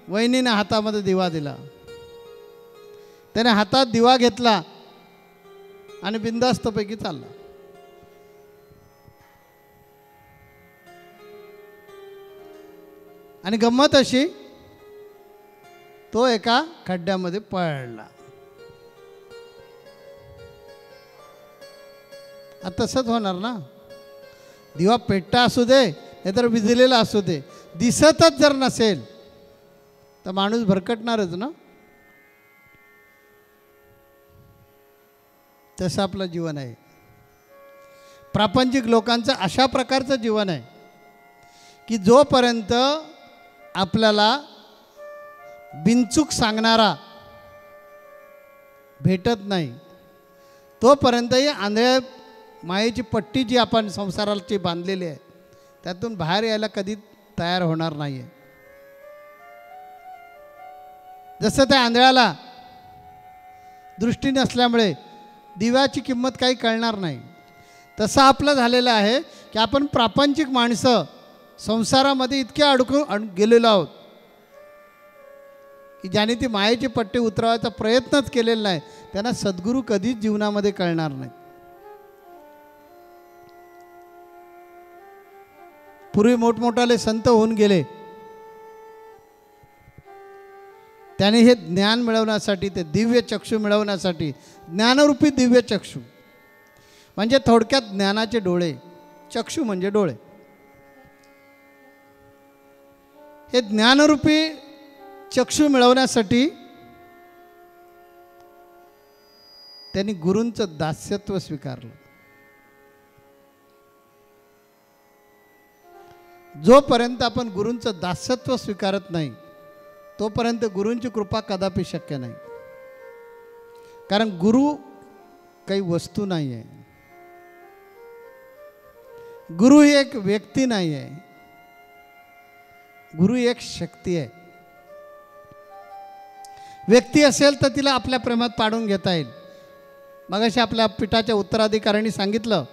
वहिनीने हातामध्ये दिवा दिला. त्याने हातात दिवा घेतला आणि बिनधास्तपैकी चालला. आणि गंमत अशी, तो एका खड्ड्यामध्ये पडला. आता तसंच होणार ना. दिवा पेटता असू दे नाहीतर विझलेला असू दे, दिसतच जर नसेल तर माणूस भरकटणारच ना. तसं आपलं जीवन आहे. प्रापंचिक लोकांचं अशा प्रकारचं जीवन आहे की जोपर्यंत आपल्याला बिनचूक सांगणारा भेटत नाही तोपर्यंतही आंधळ्या मायेची पट्टी जी आपण संसाराची बांधलेली आहे त्यातून बाहेर यायला कधी तयार होणार नाही आहे. जसं त्या आंधळ्याला दृष्टी नसल्यामुळे दिव्याची किंमत काही कळणार नाही, तसं आपलं झालेलं आहे की आपण प्रापंचिक माणसं संसारामध्ये इतके अडकून गेलेलो आहोत की ज्याने ती मायेची पट्टी उतरवायचा प्रयत्नच केलेला नाही त्यांना सद्गुरू कधीच जीवनामध्ये कळणार नाही. पूर्वी मोठमोठाले संत होऊन गेले, त्याने हे ज्ञान मिळवण्यासाठी, ते दिव्य चक्षु मिळवण्यासाठी, ज्ञानरूपी दिव्य चक्षु म्हणजे थोडक्यात ज्ञानाचे डोळे, चक्षु म्हणजे डोळे, हे ज्ञानरूपी चक्षु मिळवण्यासाठी त्यांनी गुरूंचं दास्यत्व स्वीकारलं. जोपर्यंत आपण गुरूंचं दास्यत्व स्वीकारत नाही तोपर्यंत गुरूंची कृपा कदापि शक्य नाही. कारण गुरु काही वस्तू नाही आहे, गुरु ही एक व्यक्ती नाही आहे, गुरु ही एक शक्ती आहे. व्यक्ती असेल तर तिला आपल्या प्रेमात पाडून घेता येईल. मगाशी आपल्या पिठाच्या उत्तराधिकाऱ्यांनी सांगितलं,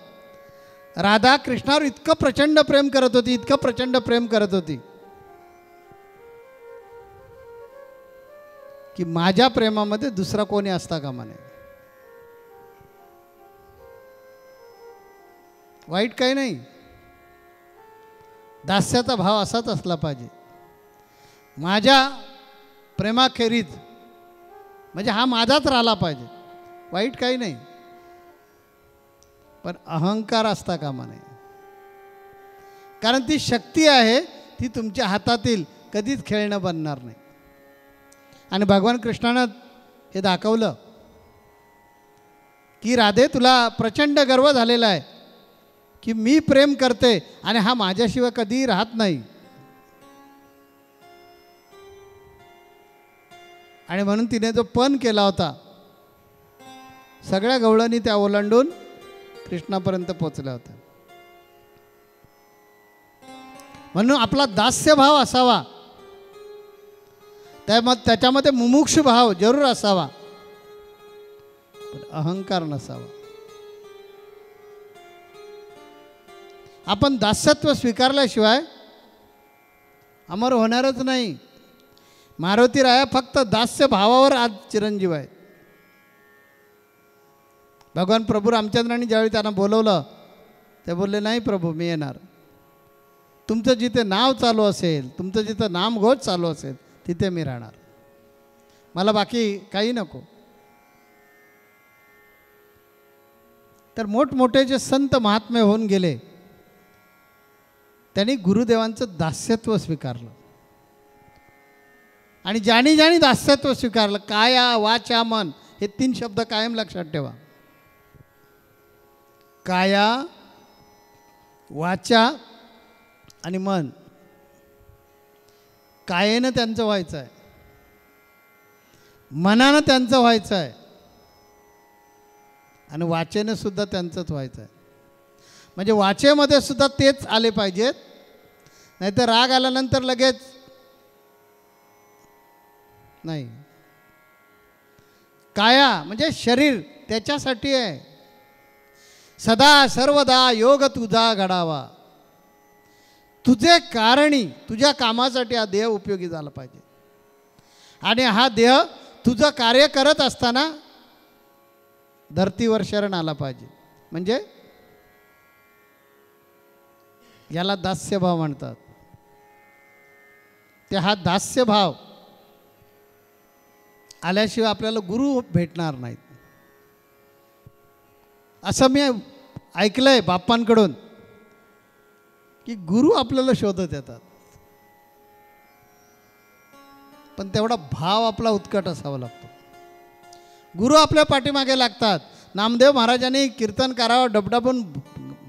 राधा कृष्णावर इतकं प्रचंड प्रेम करत होती, इतकं प्रचंड प्रेम करत होती की माझ्या प्रेमामध्ये दुसरा कोणी असता कामा नये. वाईट काही नाही, दास्याचा भाव असाच असला पाहिजे. माझ्या प्रेमाखेरीज म्हणजे हा माझाच राहिला पाहिजे, वाईट काही नाही. पण अहंकार असता कामा नये. कारण ती शक्ती आहे, ती तुमच्या हातातील कधीच खेळणं बनणार नाही. आणि भगवान कृष्णानं हे दाखवलं की राधे, तुला प्रचंड गर्व झालेला आहे की मी प्रेम करते आणि हा माझ्याशिवाय कधीही राहत नाही. आणि म्हणून तिने जो पण केला होता, सगळ्या गवळणी त्या ओलांडून कृष्णापर्यंत पोचल्या होत्या. म्हणून आपला दास्यभाव असावा, त्याच्यामध्ये मुमुक्षु भाव जरूर असावा, पण अहंकार नसावा. आपण दास्यत्व स्वीकारल्याशिवाय अमर होणारच नाही. मारुती राया फक्त दास्य भावावर आज चिरंजीव आहेत. भगवान प्रभू रामचंद्रांनी ज्यावेळी त्यांना बोलवलं ते बोलले, नाही प्रभू मी येणार. तुमचं जिथे नाव चालू असेल, तुमचं जिथं नामघोष चालू असेल तिथे मी राहणार, मला बाकी काही नको. तर मोठमोठे जे संत महात्मे होऊन गेले त्यांनी गुरुदेवांचं दास्यत्व स्वीकारलं. आणि ज्यानी ज्यानी दास्यत्व स्वीकारलं, काया वाचा मन, हे 3 शब्द कायम लक्षात ठेवा. काया वाचा आणि मन. कायेनं त्यांचं व्हायचं आहे, मनानं त्यांचं व्हायचं आहे, आणि वाचेनं सुद्धा त्यांचंच व्हायचं आहे. म्हणजे वाचेमध्ये सुद्धा तेच आले पाहिजेत, नाहीतर राग आल्यानंतर लगेच नाही. काया म्हणजे शरीर त्याच्यासाठी आहे, सदा सर्वदा योग तुझा घडावा. तुझे कारणी, तुझ्या कामासाठी हा देह उपयोगी झाला पाहिजे. आणि हा देह तुझं कार्य करत असताना धरतीवर शरण आला पाहिजे. म्हणजे याला दास्यभाव म्हणतात. ते हा दास्यभाव आल्याशिवाय आपल्याला गुरु भेटणार नाहीत. असं मी ऐकलंय बाप्पांकडून की गुरु आपल्याला शोधत येतात, पण तेवढा भाव आपला उत्कट असावा लागतो. गुरु आपल्या पाठीमागे लागतात. नामदेव महाराजांनी कीर्तन करावं, डबडबून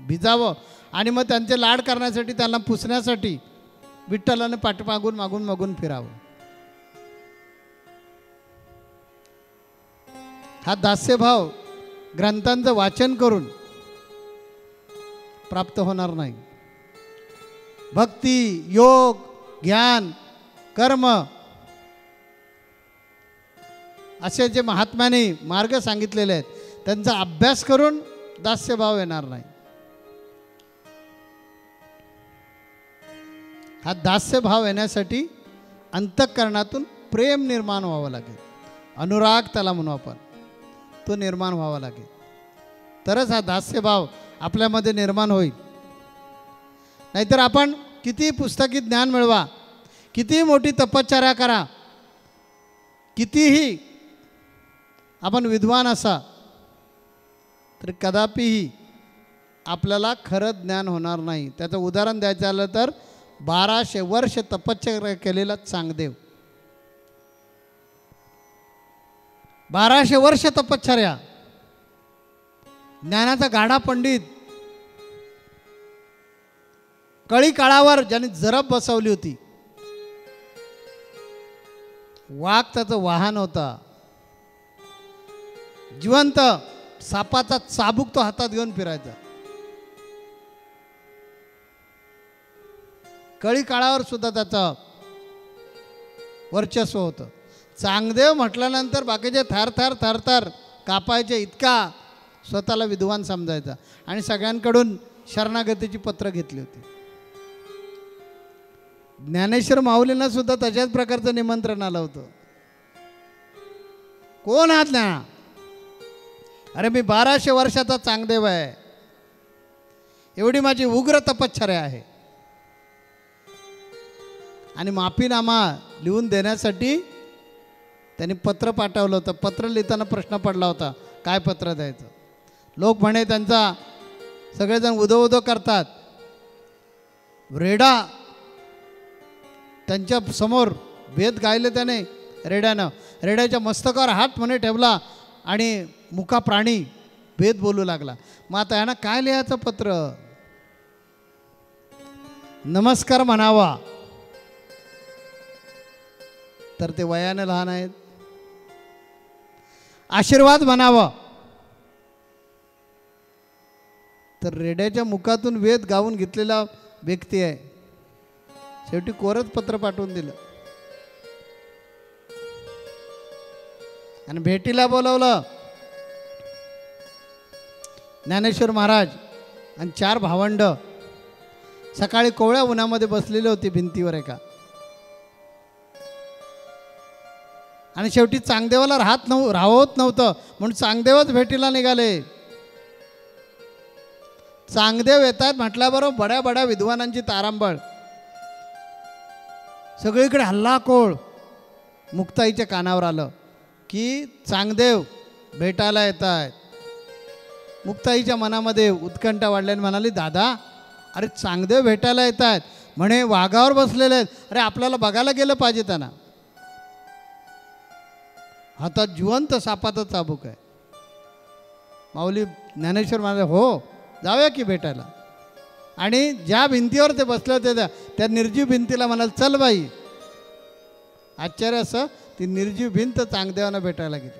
भिजावं आणि मग त्यांचे लाड करण्यासाठी, त्यांना पुसण्यासाठी विठ्ठलाने पाठीमागून मागून मागून फिरावं. हा दास्यभाव ग्रंथांचं वाचन करून प्राप्त होणार नाही. भक्ती, योग, ज्ञान, कर्म असे जे महात्म्याने मार्ग सांगितलेले आहेत त्यांचा अभ्यास करून दास्यभाव येणार नाही. हा दास्यभाव येण्यासाठी अंतःकरणातून प्रेम निर्माण व्हावं लागेल. अनुराग त्याला म्हणू आपण, तो निर्माण व्हावा लागेल. तरच हा दास्यभाव आपल्यामध्ये निर्माण होईल. नाहीतर आपण किती पुस्तकी ज्ञान मिळवा, किती मोठी तपश्चर्या करा, कितीही आपण विद्वान असा, तर कदापिही आपल्याला खरं ज्ञान होणार नाही. त्याचं उदाहरण द्यायचं झालं तर 1200 वर्ष तपश्चर्या केलेला चांगदेव, 1200 वर्ष तपश्चर्या, ज्ञानाचा गाढा पंडित, कळी काळावर ज्याने जरब बसवली होती, वाघ त्याचं वाहन होता, जिवंत सापाचा चाबूक तो हातात घेऊन फिरायचा. कळी काळावर सुद्धा त्याचं वर्चस्व होतं. चांगदेव म्हटल्यानंतर बाकीचे थर थर थर थर कापायचे, इतका स्वतःला विद्वान समजायचा आणि सगळ्यांकडून शरणागतीची पत्र घेतली होती. ज्ञानेश्वर माऊलींना सुद्धा तशाच प्रकारचं निमंत्रण आलं होतं. कोण आहात ज्ञाना? अरे मी 1200 वर्षाचा चांगदेव आहे, एवढी माझी उग्र तपश्चर्या आहे. आणि माफीनामा लिहून देण्यासाठी त्यांनी पत्र पाठवलं होतं. पत्र लिहिताना प्रश्न पडला होता, काय पत्र द्यायचं. लोक म्हणे त्यांचा सगळेजण उदो उदो करतात. रेडा त्यांच्या समोर वेद गायले त्याने रेड्यानं. रेड्याच्या मस्तकावर हात म्हणे ठेवला आणि मुका प्राणी वेद बोलू लागला. मग आता ह्यानं काय लिहायचं पत्र? नमस्कार म्हणावा तर ते वयाने लहान आहेत. आशीर्वाद म्हणावा तर रेड्याच्या मुखातून वेद गाऊन घेतलेला व्यक्ती आहे. शेवटी कोरच पत्र पाठवून दिलं आणि भेटीला बोलवलं. ज्ञानेश्वर महाराज आणि 4 भावंड सकाळी कोवळ्या उन्हामध्ये बसलेली होती भिंतीवर एका. आणि शेवटी चांगदेवाला राहत नव्हतं म्हणून चांगदेवच भेटीला निघाले. चांगदेव येत आहेत म्हटल्याबरोबर बड्या बड्या विद्वानांची तारांबळ, सगळीकडे हल्लाखोळ. मुक्ताईच्या कानावर आलं की चांगदेव भेटायला येत आहेत. मुक्ताईच्या मनामध्ये उत्कंठा वाढल्याने म्हणाली, दादा अरे चांगदेव भेटायला येत आहेत म्हणे, वाघावर बसलेले आहेत. अरे आपल्याला बघायला गेलं पाहिजे त्यांना. हातात जिवंत सापाचा चाबूक आहे. माऊली ज्ञानेश्वर म्हणाले, हो जाऊया की भेटायला. आणि ज्या भिंतीवर ते बसले होते त्या निर्जीव भिंतीला म्हणाल, चल बाई. आश्चर्य असं ती निर्जीव भिंत चांगदेवांना भेटायला गेली.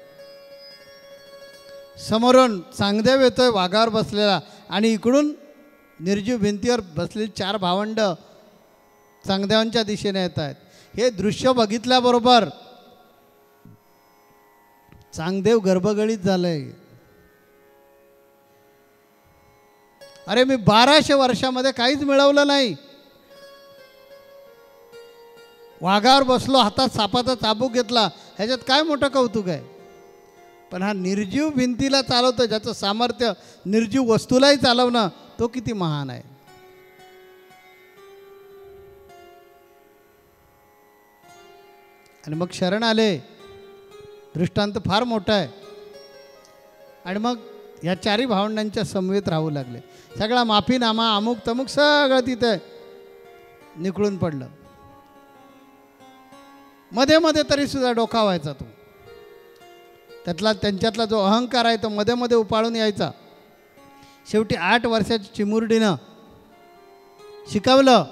समोरून चांगदेव येतोय वाघावर बसलेला आणि इकडून निर्जीव भिंतीवर बसलेली 4 भावंड चांगदेवांच्या दिशेने येत आहेत. हे दृश्य बघितल्याबरोबर चांगदेव गर्भगळीत झालंय. अरे मी 1200 वर्षामध्ये काहीच मिळवलं नाही. वाघावर बसलो, हातात सापाचा चाबूक घेतला, ह्याच्यात काय मोठं कौतुक आहे. पण हा निर्जीव भिंतीला चालवतो, ज्याचं सामर्थ्य निर्जीव वस्तूलाही चालवणं, तो किती महान आहे. आणि मग शरण आले. दृष्टांत फार मोठा आहे. आणि मग ह्या 4 भावंडांच्या समवेत राहू लागले. सगळा माफीनामा अमुक तमुक सगळं तिथे निखळून पडलं. मध्ये मध्ये तरी सुद्धा डोकावायचा तो. त्यांच्यातला जो अहंकार आहे तो मध्ये मध्ये उपाळून यायचा. शेवटी 8 वर्षाच्या चिमुरडीनं शिकवलं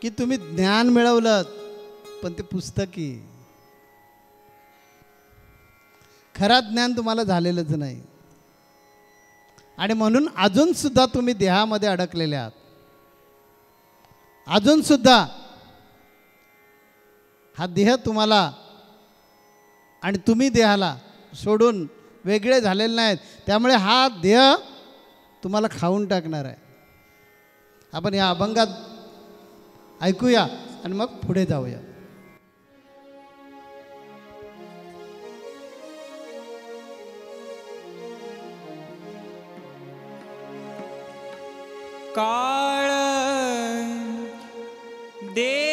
की तुम्ही ज्ञान मिळवलं पण ते पुस्तकी, खरा ज्ञान तुम्हाला झालेलंच नाही. आणि म्हणून अजून सुद्धा तुम्ही देहामध्ये अडकलेले आहात. अजून सुद्धा हा देह तुम्हाला आणि तुम्ही देहाला सोडून वेगळे झालेले नाहीत. त्यामुळे हा देह तुम्हाला खाऊन टाकणार आहे. आपण या अभंगात ऐकूया आणि मग पुढे जाऊया. काळ देहासी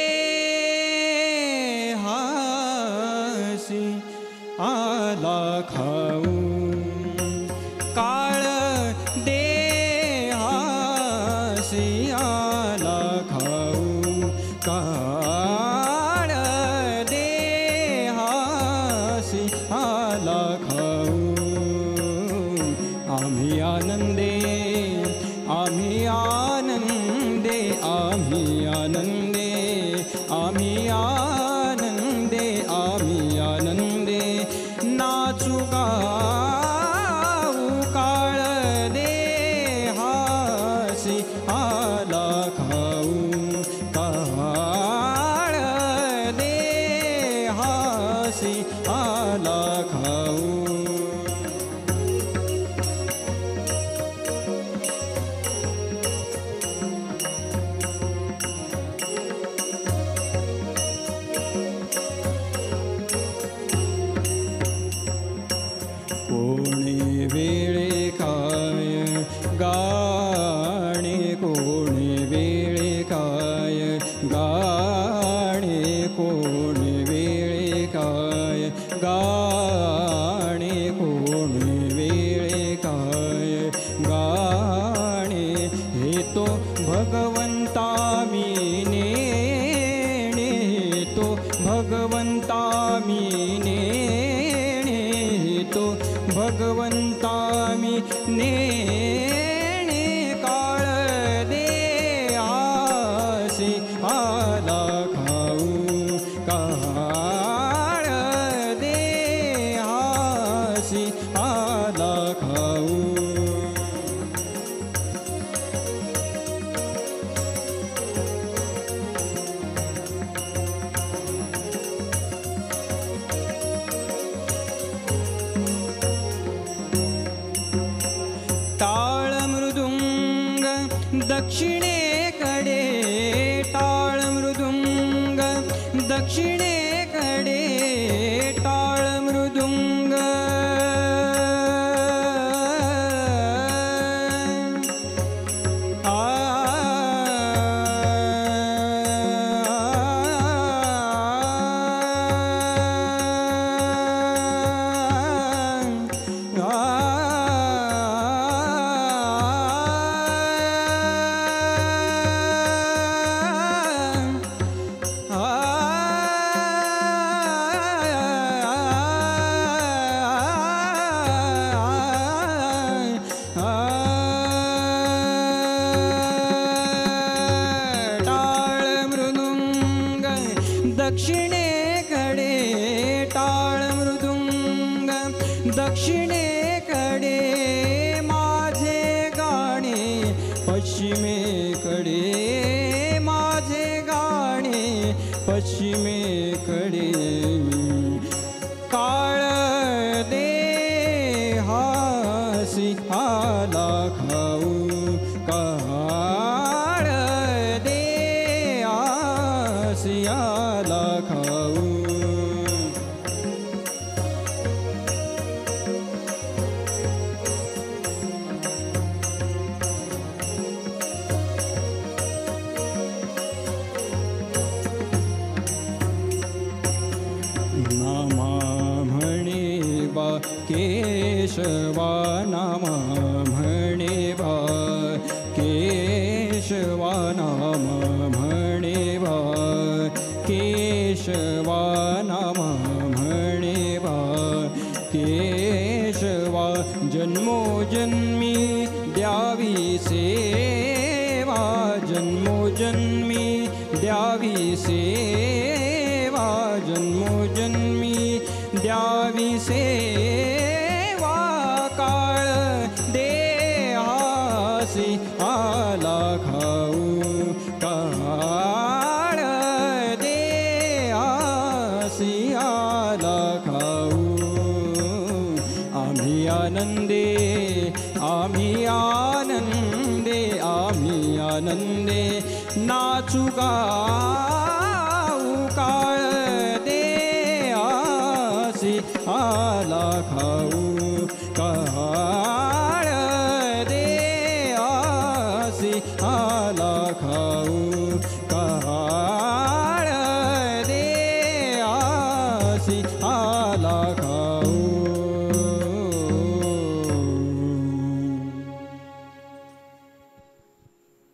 आला खाऊ, काळ देहासी आला खाऊ, काळ देहासी आला खाऊ. आम्ही आनंद गाणे कोण वेळे काय गाणे कोण वेळे काय गाणे हे तो भगवंता मी नेणे तो भगवंता मी नेणे तो भगवंता मी नेणे काळ दे आसी आला खाऊ काळ दे आसी आला खाऊ टाळ मृदुंग दक्षिणेकडे टाळ मृदुंग दक्षिणेकडे टाळ मृदुंग दक्षिणेकडे टाळ मृदुंग दक्षिणेकडे माझे गाणे पश्चिमेकडे माझे गाणे पश्चिमेकडे काळ दे हासी आला खाऊ काळ दे आसी आला खाऊ नामा म्हणे बा केशवा नामा म्हणे बा केशवा नामा म्हणे बा केशवा नामा म्हणे बा केशवा जन्मोजन्मी द्यावी सेवा जन्मोजन्मी द्यावी सेवा जन्मोजन्मी द्यावी सेवा काळ दे हासी आला खाऊ काळ दे हासी आला खाऊ आम्ही आनंदे आम्ही आनंदे आम्ही आनंदे नाचू गाऊ काळ दे आसी आला खाऊ काळ दे आसी आला खाऊ काळ दे आसी आला खाऊ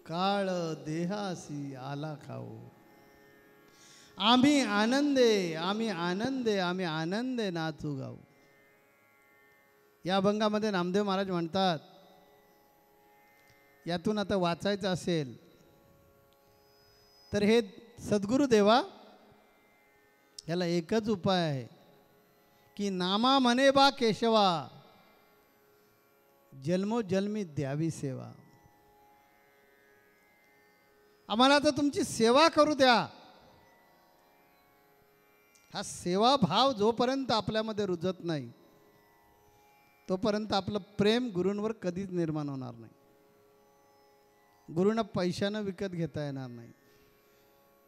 काळ देहासी आला खाऊ आम्ही आनंदे आम्ही आनंदे आम्ही आनंदे नाचू गाऊ. या अभंगामध्ये नामदेव महाराज म्हणतात, यातून आता वाचायचं असेल तर हे सद्गुरू देवा, याला एकच उपाय आहे की नामा म्हणे बा केशवा जन्मोजन्मी द्यावी सेवा. आम्हाला तर तुमची सेवा करू द्या. हा सेवाभाव जोपर्यंत आपल्यामध्ये रुजत नाही तोपर्यंत आपलं प्रेम गुरूंवर कधीच निर्माण होणार नाही. गुरूंना पैशानं विकत घेता येणार नाही.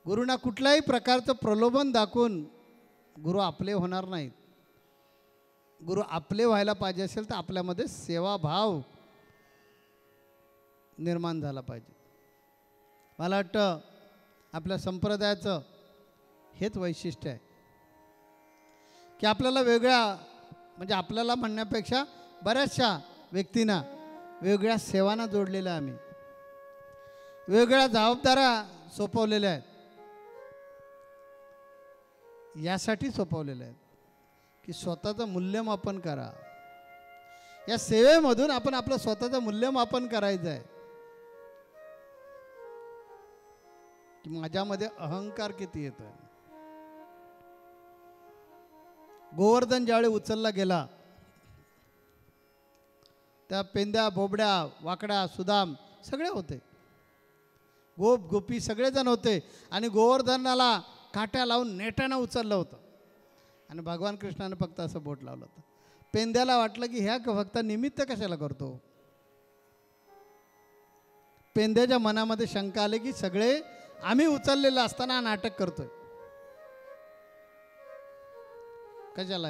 गुरूंना कुठल्याही प्रकारचं प्रलोभन दाखवून गुरु आपले होणार नाहीत. गुरु आपले व्हायला पाहिजे असेल तर आपल्यामध्ये सेवाभाव निर्माण झाला पाहिजे. मला वाटतं आपल्या संप्रदायाचं हेच वैशिष्ट्य आहे की आपल्याला वेगळ्या, म्हणजे आपल्याला म्हणण्यापेक्षा बऱ्याचशा व्यक्तींना वेगळ्या सेवांना जोडलेल्या आहे, आम्ही वेगळ्या जबाबदाऱ्या सोपवलेल्या आहेत. यासाठी सोपवलेल्या आहेत की स्वतःचं मूल्यमापन करा. या सेवेमधून आपण आपलं स्वतःचं मूल्यमापन करायचं आहे की माझ्यामध्ये अहंकार किती येतोय. गोवर्धन ज्यावेळी उचलला गेला, त्या पेंद्या, बोबड्या, वाकड्या, सुदाम सगळे होते, गोप गोपी सगळेजण होते आणि गोवर्धनाला काट्या लावून नेटानं उचललं होतं आणि भगवान कृष्णाने फक्त असं बोट लावलं होतं. पेंद्याला वाटलं की ह्या फक्त निमित्त कशाला करतो. पेंद्याच्या मनामध्ये शंका आली की सगळे आम्ही उचललेलं असताना नाटक करतोय, कशाला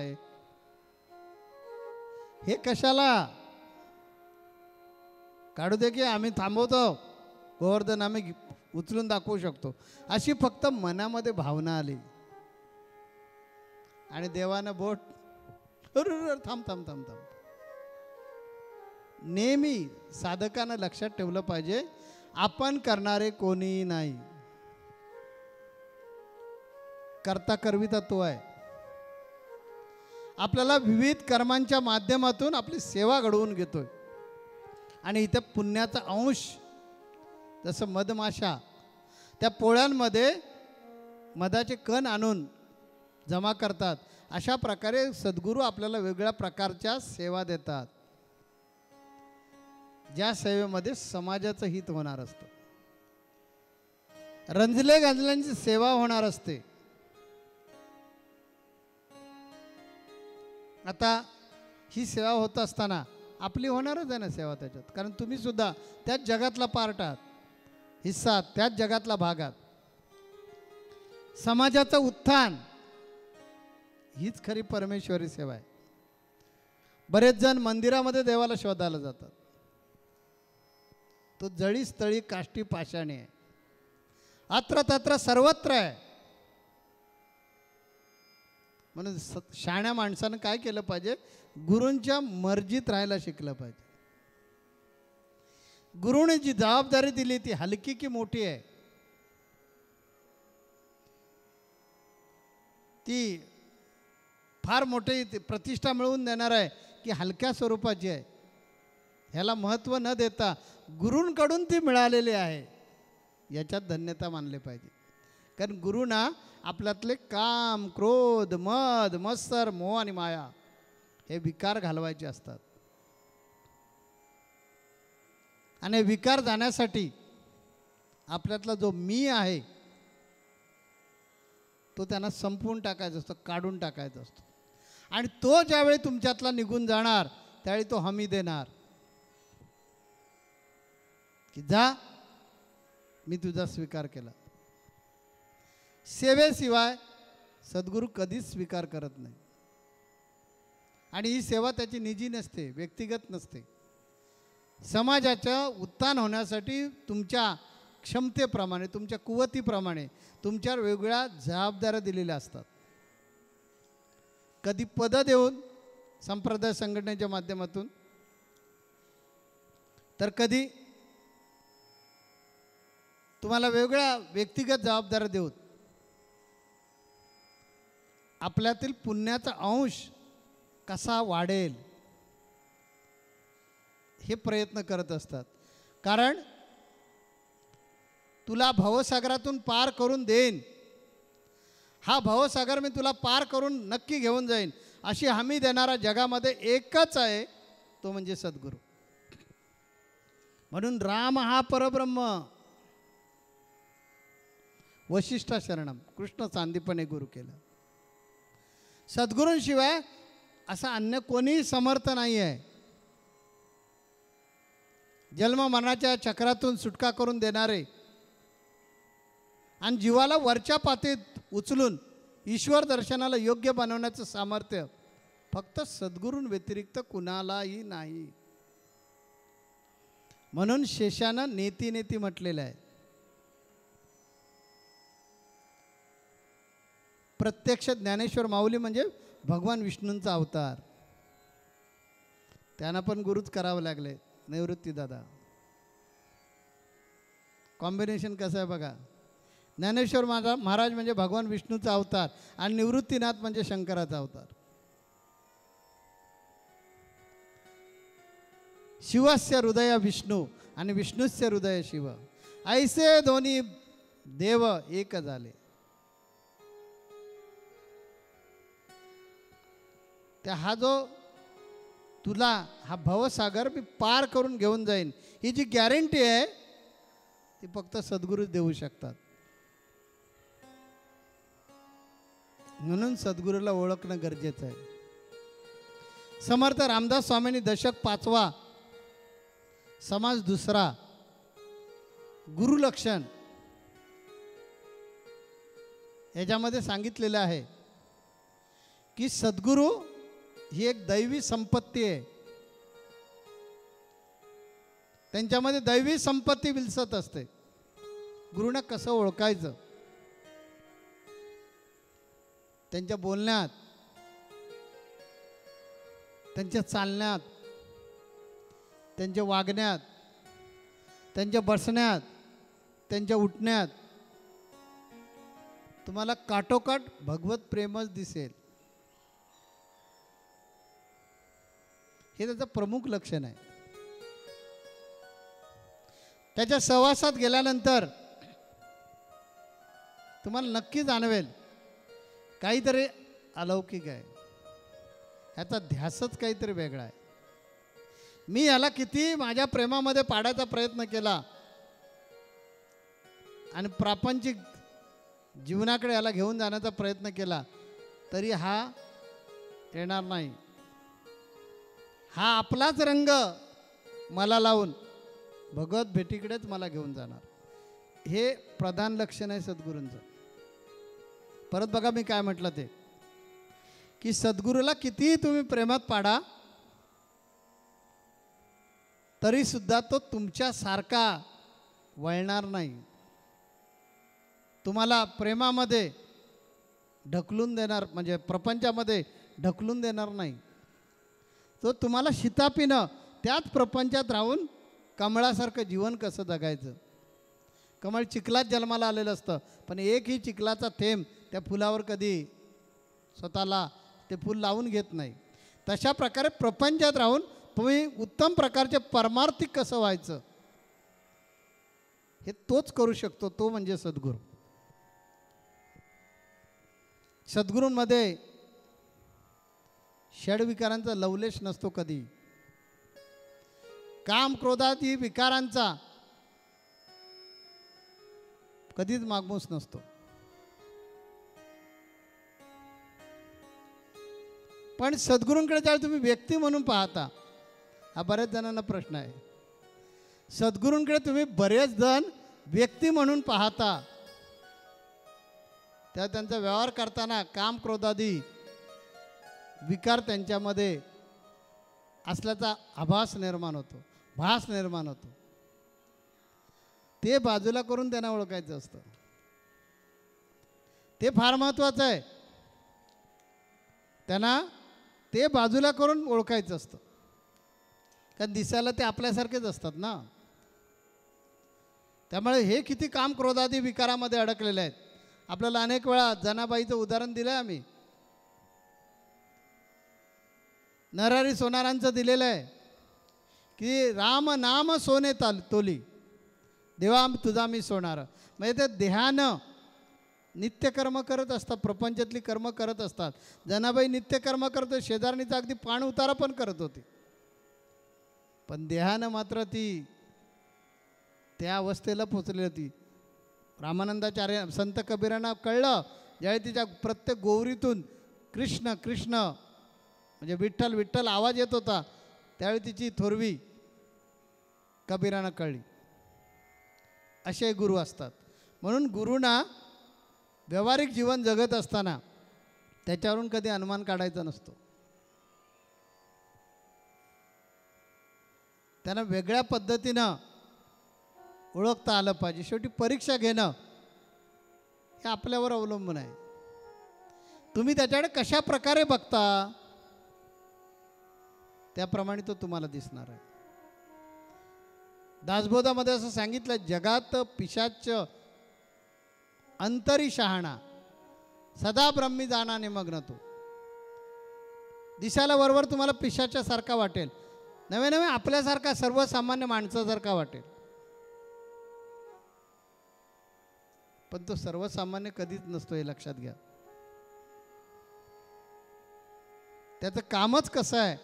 हे कशाला काढू दे की आम्ही थांबवतो, गोवर्धन आम्ही उचलून दाखवू शकतो, अशी फक्त मनामध्ये भावना आली आणि देवानं बोट थांब थांब थांब थांब. नेहमी साधकानं लक्षात ठेवलं पाहिजे, आपण करणारे कोणी नाही, कर्ता करवी तत्व आहे. आपल्याला विविध कर्मांच्या माध्यमातून आपली सेवा घडवून घेतोय आणि इथे पुण्याचा अंश, जसं मधमाशा त्या पोळ्यांमध्ये मधाचे कण आणून जमा करतात, अशा प्रकारे सद्गुरू आपल्याला वेगळ्या प्रकारच्या सेवा देतात, ज्या सेवेमध्ये समाजाचं हित होणार असतं, रंजले गांजल्यांची सेवा होणार असते. आता ही सेवा होत असताना आपली होणारच आहे ना सेवा त्याच्यात, कारण तुम्ही सुद्धा त्याच जगातला पार्ट आहात, हिस्सा, त्याच जगातला भाग आहात. समाजाचं उत्थान हीच खरी परमेश्वरी सेवा आहे. बरेच जण मंदिरामध्ये देवाला शोधायला जातात, तो जळी स्थळी काष्टी पाषाणी आहे, अत्र तत्र सर्वत्र आहे. म्हणून शहाण्या माणसानं काय केलं पाहिजे, गुरूंच्या मर्जीत राहायला शिकलं पाहिजे. गुरुने जी जबाबदारी दिली ती हलकी की मोठी आहे, ती फार मोठी प्रतिष्ठा मिळवून देणार आहे की हलक्या स्वरूपाची आहे, ह्याला महत्त्व न देता गुरूंकडून ती मिळालेली आहे, याच्यात धन्यता मानले पाहिजे. कारण गुरुना आपल्यातले काम, क्रोध, मद, मत्सर, मोह आणि माया हे विकार घालवायचे असतात आणि विकार जाण्यासाठी आपल्यातला जो मी आहे तो त्यांना संपवून टाकायचा असतो, काढून टाकायचा असतो. आणि तो ज्यावेळी तुमच्यातला निघून जाणार त्यावेळी तो हमी देणार की जा, मी तुझा स्वीकार केला. सेवेशिवाय सद्गुरू कधीच स्वीकार करत नाही आणि ही सेवा त्याची निजी नसते, व्यक्तिगत नसते. समाजाचं उत्थान होण्यासाठी तुमच्या क्षमतेप्रमाणे, तुमच्या कुवतीप्रमाणे तुमच्यावर वेगवेगळ्या जबाबदाऱ्या दिलेल्या असतात. कधी पदं देऊन संप्रदाय संघटनेच्या माध्यमातून, तर कधी तुम्हाला वेगवेगळ्या व्यक्तिगत जबाबदाऱ्या देऊन आपल्यातील पुण्याचा अंश कसा वाढेल हे प्रयत्न करत असतात. कारण तुला भवसागरातून पार करून देईन, हा भवसागर मी तुला पार करून नक्की घेऊन जाईन, अशी हमी देणारा जगामध्ये एकच आहे, तो म्हणजे सद्गुरू. म्हणून राम हा परब्रह्म, वशिष्ठ शरणम, कृष्ण सांदीपणे गुरु केलं. सद्गुरूंशिवाय असा अन्य कोणीही समर्थ नाही आहे. जन्म मरणाच्या चक्रातून सुटका करून देणारे आणि जीवाला वरच्या पातळीत उचलून ईश्वर दर्शनाला योग्य बनवण्याचं सामर्थ्य फक्त सद्गुरूंव्यतिरिक्त कुणालाही नाही. म्हणून शेषानं नेती नेती म्हटलेलं आहे. प्रत्यक्ष ज्ञानेश्वर माऊली म्हणजे भगवान विष्णूंचा अवतार. त्यांना पण गुरुच करावं लागले. निवृत्ती दादा कॉम्बिनेशन कसं आहे बघा. ज्ञानेश्वर महाराज म्हणजे भगवान विष्णूचा अवतार आणि निवृत्तीनाथ म्हणजे शंकराचा अवतार. शिवस्य हृदय विष्णू आणि विष्णूस्य हृदय शिव, ऐसे दोन्ही देव एक झाले. त्या हा जो तुला हा भवसागर मी पार करून घेऊन जाईन ही जी गॅरंटी आहे ती फक्त सद्गुरूच देऊ शकतात. म्हणून सद्गुरूला ओळखणं गरजेचं आहे. समर्थ रामदास स्वामींनी दशक 5वा समाज 2 गुरुलक्षण याच्यामध्ये सांगितलेलं आहे की सद्गुरू ही एक दैवी संपत्ती आहे. त्यांच्यामध्ये दैवी संपत्ती विलसत असते. गुरुना कसं ओळखायचं? त्यांच्या बोलण्यात, त्यांच्या चालण्यात, त्यांच्या वागण्यात, त्यांच्या बसण्यात, त्यांच्या उठण्यात तुम्हाला काटोकाट भगवत प्रेमच दिसेल. हे त्याचं प्रमुख लक्षण आहे. त्याच्या सहवासात गेल्यानंतर तुम्हाला नक्की जाणवेल काहीतरी अलौकिक आहे. ह्याचा ध्यासच काहीतरी वेगळा आहे. मी याला किती माझ्या प्रेमामध्ये पाडायचा प्रयत्न केला आणि प्रापंचिक जीवनाकडे याला घेऊन जाण्याचा प्रयत्न केला तरी हा येणार नाही. हा आपलाच रंग मला लावून भगवत भेटीकडेच मला घेऊन जाणार. हे प्रधान लक्षण आहे सद्गुरूंचं. परत बघा मी काय म्हटलं ते की सद्गुरूला कितीही तुम्ही प्रेमात पाडा तरीसुद्धा तो तुमच्यासारखा वळणार नाही. तुम्हाला प्रेमामध्ये ढकलून देणार म्हणजे प्रपंचामध्ये ढकलून देणार नाही. तो तुम्हाला शितापीनं त्याच प्रपंचात राहून कमळासारखं जीवन कसं जगायचं. कमळ चिखलात जन्माला आलेलं असतं पण एकही चिखलाचा थेंब त्या फुलावर कधी स्वतःला ते फूल लावून घेत नाही. तशा प्रकारे प्रपंचात राहून तुम्ही उत्तम प्रकारचे परमार्थिक कसं व्हायचं हे तोच करू शकतो. तो म्हणजे सद्गुरू. सद्गुरूंमध्ये षड्विकारांचा लवलेश नसतो कधी. काम क्रोधादी विकारांचा कधीच मागमूस नसतो. पण सद्गुरूंकडे ज्यावेळी तुम्ही व्यक्ती म्हणून पाहता, हा बऱ्याच जणांना प्रश्न आहे. सद्गुरूंकडे तुम्ही बरेच जण व्यक्ती म्हणून पाहता त्या त्यांचा व्यवहार करताना काम क्रोधादी विकार त्यांच्यामध्ये असल्याचा आभास निर्माण होतो, भास निर्माण होतो. ते बाजूला करून त्यांना ओळखायचं असतं. ते फार महत्त्वाचं आहे. त्यांना ते बाजूला करून ओळखायचं असतं. कारण दिसायला ते आपल्यासारखेच असतात ना. त्यामुळे हे किती काम क्रोधादी विकारामध्ये अडकलेले आहेत. आपल्याला अनेक वेळा जनाबाईचं उदाहरण दिलं आहे आम्ही. नरहरी सोनारांचं दिलेलं आहे की राम नाम सोने तोली देवा तुझा मी सोनार. म्हणजे ते देहानं नित्यकर्म करत असतात, प्रपंचातली कर्म करत असतात. जनाबाई नित्यकर्म करतो, शेजारणीचा अगदी पाण उतारा पण करत होती. पण देहानं मात्र ती त्या अवस्थेला पोचली होती. रामानंदाचार्य संत कबीरांना कळलं ज्यावेळी तिच्या प्रत्येक गोवरीतून कृष्ण कृष्ण म्हणजे विठ्ठल विठ्ठल आवाज येत होता, त्यावेळी तिची थोरवी कबीरांना कळली. असे गुरु असतात. म्हणून गुरुना व्यावहारिक जीवन जगत असताना त्याच्यावरून कधी अनुमान काढायचा नसतो. त्यांना वेगळ्या पद्धतीनं ओळखता आलं पाहिजे. शेवटी परीक्षा घेणं हे आपल्यावर अवलंबून आहे. तुम्ही त्याच्याकडे कशा प्रकारे बघता त्याप्रमाणे तो तुम्हाला दिसणार आहे. दासबोधामध्ये असं सांगितलं, जगात पिशाच अंतरी शहाणा सदा ब्रह्मी जाणा निमग्न तो. दिसायला बरोबर तुम्हाला पिशाच्या सारखा वाटेल, नवे नवे आपल्यासारखा सर्वसामान्य माणसासारखा वाटेल, पण तो सर्वसामान्य कधीच नसतो हे लक्षात घ्या. त्याचं कामच कसं आहे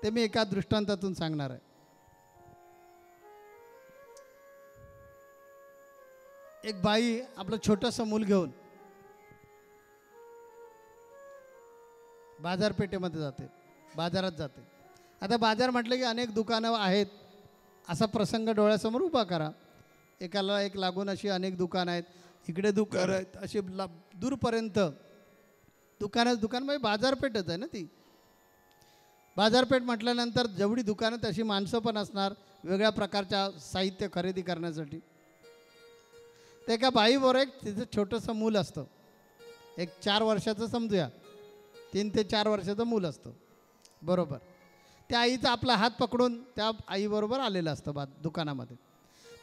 ते मी एका दृष्टांतातून सांगणार आहे. एक बाई आपलं छोटंसं मूल घेऊन बाजारपेठेमध्ये जाते, बाजारात जाते. आता बाजार म्हटलं की अनेक दुकानं आहेत, असा प्रसंग डोळ्यासमोर उभा करा. एकाला एक लागून अशी अनेक दुकानं आहेत, इकडे दुकानं आहेत, अशी दूरपर्यंत दुकानच दुकान, म्हणजे बाजारपेठच आहे ना ती. बाजारपेठ म्हटल्यानंतर जेवढी दुकानं तशी माणसं पण असणार, वेगळ्या प्रकारच्या साहित्य खरेदी करण्यासाठी. ते एका बाईबरोबर एक तिचं छोटंसं मूल असतं, एक 4 वर्षाचं समजूया, 3 ते 4 वर्षाचं मूल असतं बरोबर. त्या आईचा आपला हात पकडून त्या आईबरोबर आलेलं असतं दुकानामध्ये.